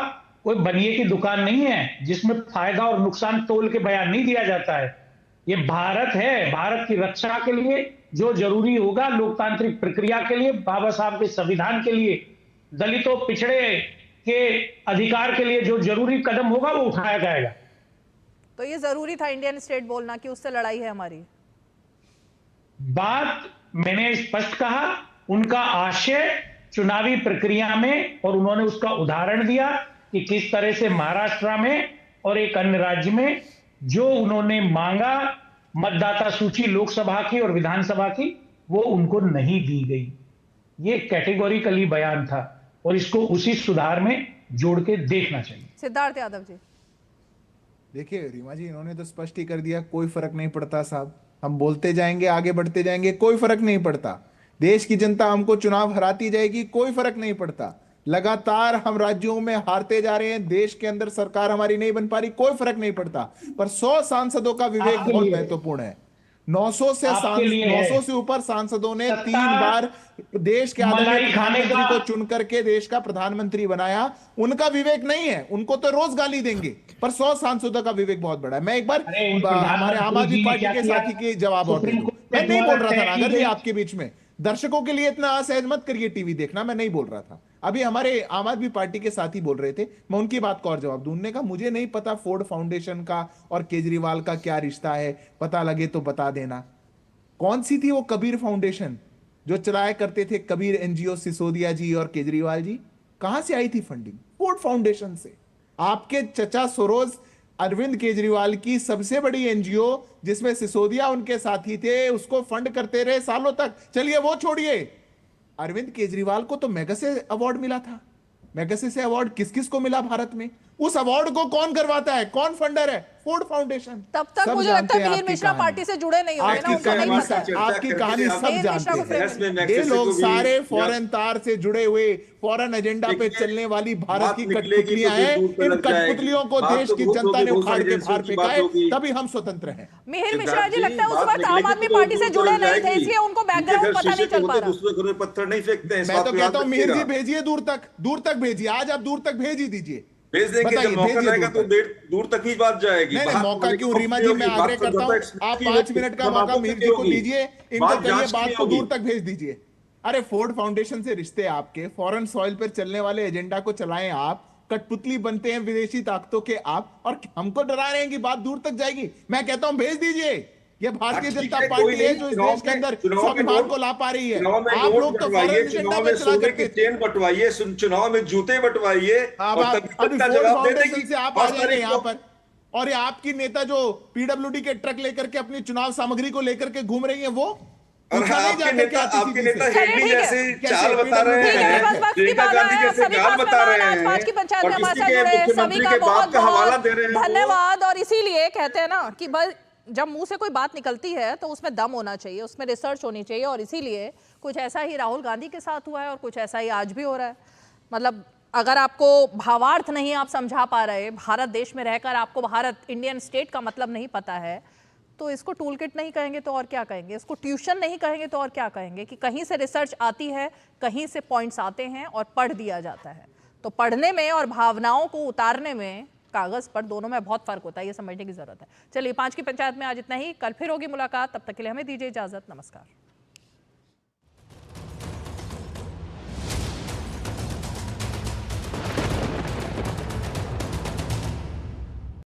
कोई बनिए की दुकान नहीं है जिसमें फायदा और नुकसान तोल के बयान नहीं दिया जाता है। ये भारत है, भारत की रक्षा के लिए जो जरूरी होगा, लोकतांत्रिक प्रक्रिया के लिए, बाबा साहब के संविधान के लिए, दलितों पिछड़े के अधिकार के लिए जो जरूरी कदम होगा वो उठाया जाएगा। तो ये जरूरी था इंडियन स्टेट बोलना कि उससे लड़ाई है हमारी। बात मैंने स्पष्ट कहा, उनका आशय चुनावी प्रक्रिया में, और उन्होंने उसका उदाहरण दिया कि किस तरह से महाराष्ट्र में और एक अन्य राज्य में जो उन्होंने मांगा मतदाता सूची लोकसभा की और विधानसभा की, वो उनको नहीं दी गई। ये कैटेगोरिकली बयान था और इसको उसी सुधार में जोड़ के देखना चाहिए। सिद्धार्थ यादव जी। देखिए रीमा जी, इन्होंने तो स्पष्ट ही कर दिया, कोई फर्क नहीं पड़ता साहब, हम बोलते जाएंगे, आगे बढ़ते जाएंगे, कोई फर्क नहीं पड़ता। देश की जनता हमको चुनाव हराती जाएगी, कोई फर्क नहीं पड़ता। लगातार हम राज्यों में हारते जा रहे हैं, देश के अंदर सरकार हमारी नहीं बन पा रही, कोई फर्क नहीं पड़ता। पर 100 सांसदों का विवेक बहुत महत्वपूर्ण है। 900 से ऊपर सांसदों ने 3 बार देश के आदरणीय प्रधानमंत्री को चुन करके देश का प्रधानमंत्री बनाया। उनका विवेक नहीं है, उनको तो रोज गाली देंगे, पर 100 सांसदों का विवेक बहुत बड़ा है। मैं एक बार हमारे आम आदमी पार्टी के साथी के जवाब और दे दूं। मैं नहीं बोल रहा था नागर जी आपके बीच में, दर्शकों के लिए इतना असहज मत करिए टीवी देखना, मैं नहीं बोल रहा था। अभी हमारे आम आदमी पार्टी के साथी बोल रहे थे, मैं उनकी बात को और जवाब दूं। उन्होंने कहा मुझे नहीं पता फोर्ड फाउंडेशन का और केजरीवाल का क्या रिश्ता है, पता लगे तो बता देना। कौन सी थी वो कबीर फाउंडेशन जो चलाया करते थे कबीर एनजीओ सिसोदिया जी और केजरीवाल जी? कहां से आई थी फंडिंग? फोर्ड फाउंडेशन से। आपके चचा सोरोज अरविंद केजरीवाल की सबसे बड़ी एनजीओ जिसमें सिसोदिया उनके साथी थे, उसको फंड करते रहे सालों तक। चलिए वो छोड़िए, अरविंद केजरीवाल को तो मैगसेसे अवार्ड मिला था। मैगसेसे अवार्ड किस किस को मिला भारत में? उस अवार्ड को कौन करवाता है, कौन फंडर है? Ford foundation. तब तक मुझे लगता है मिहिर मिश्रा पार्टी से जुड़े नहीं होंगे ना, उनको नहीं पता है। आपकी कहानी सब जानते हैं। ये लोग सारे फॉरेन तार से जुड़े हुए, फॉरेन एजेंडा पे चलने वाली भारत की कठपुतलियां हैं। इन कठपुतलियों को देश की जनता ने उखाड़ के बाहर फेंका है, तभी हम स्वतंत्र हैं। मिहिर मिश्रा जी, लगता है उस वक्त आम आदमी पार्टी से जुड़े नहीं थे, इसलिए उनको बैकग्राउंड पता नहीं चल पा रहा। दूसरे घर में पत्थर नहीं फेंकते हैं। मैं तो कहता हूँ मिहिर जी भेजिए दूर तक भेजिए। आज आप दूर तक भेज ही दीजिए। भेज देंगे, जब मौका रहेगा तो दूर तक ही बात जाएगी। नहीं, मौका क्यों रीमा जी, मैं आग्रह करता हूँ आप 5 मिनट का मौका मिहिर जी को दीजिए, इनको कहिए बात को दूर तक भेज दीजिए। अरे फोर्ड फाउंडेशन से रिश्ते आपके, फॉरेन सॉइल पर चलने वाले एजेंडा को चलाएं आप, कठपुतली बनते हैं विदेशी ताकतों के आप, और हमको डरा रहे हैं कि बात दूर तक जाएगी। मैं कहता हूं भेज दीजिए। ये भारतीय जनता पार्टी है जो इस देश के अंदर संविधान को ला पा रही है। आप लोग तो फॉरेन एजेंडा में चला करके चेन बंटवाइए, चुनाव में जूते बंटवाइए, और तभी जवाब दे देंगे से आप आ जाएंगे यहाँ पर। और ये आपकी नेता जो पीडब्ल्यूडी के ट्रक लेकर के अपनी चुनाव सामग्री को लेकर के घूम रही है, वो आपके नेता हेडली जैसे चाल बता रहे हैं, प्रियंका गांधी जैसे चाल बता रहे हैं, आज की पंचायत में हमारे साथ के जुड़े मुख्यमंत्री सभी के का बात का हवाला दे रहे हैं। धन्यवाद। और इसीलिए कहते हैं ना कि बस जब मुंह से कोई बात निकलती है तो उसमें दम होना चाहिए, उसमें रिसर्च होनी चाहिए। और इसीलिए कुछ ऐसा ही राहुल गांधी के साथ हुआ है और कुछ ऐसा ही आज भी हो रहा है। मतलब अगर आपको भावार्थ नहीं आप समझा पा रहे, भारत देश में रहकर आपको भारत इंडियन स्टेट का मतलब नहीं पता है, तो इसको टूल किट नहीं कहेंगे तो और क्या कहेंगे, इसको ट्यूशन नहीं कहेंगे तो और क्या कहेंगे कि कहीं से रिसर्च आती है, कहीं से पॉइंट्स आते हैं और पढ़ दिया जाता है। तो पढ़ने में और भावनाओं को उतारने में, कागज पर, दोनों में बहुत फर्क होता है, ये समझने की जरूरत है। चलिए 5 की पंचायत में आज इतना ही। कल फिर होगी मुलाकात, तब तक के लिए हमें दीजिए इजाजत। नमस्कार।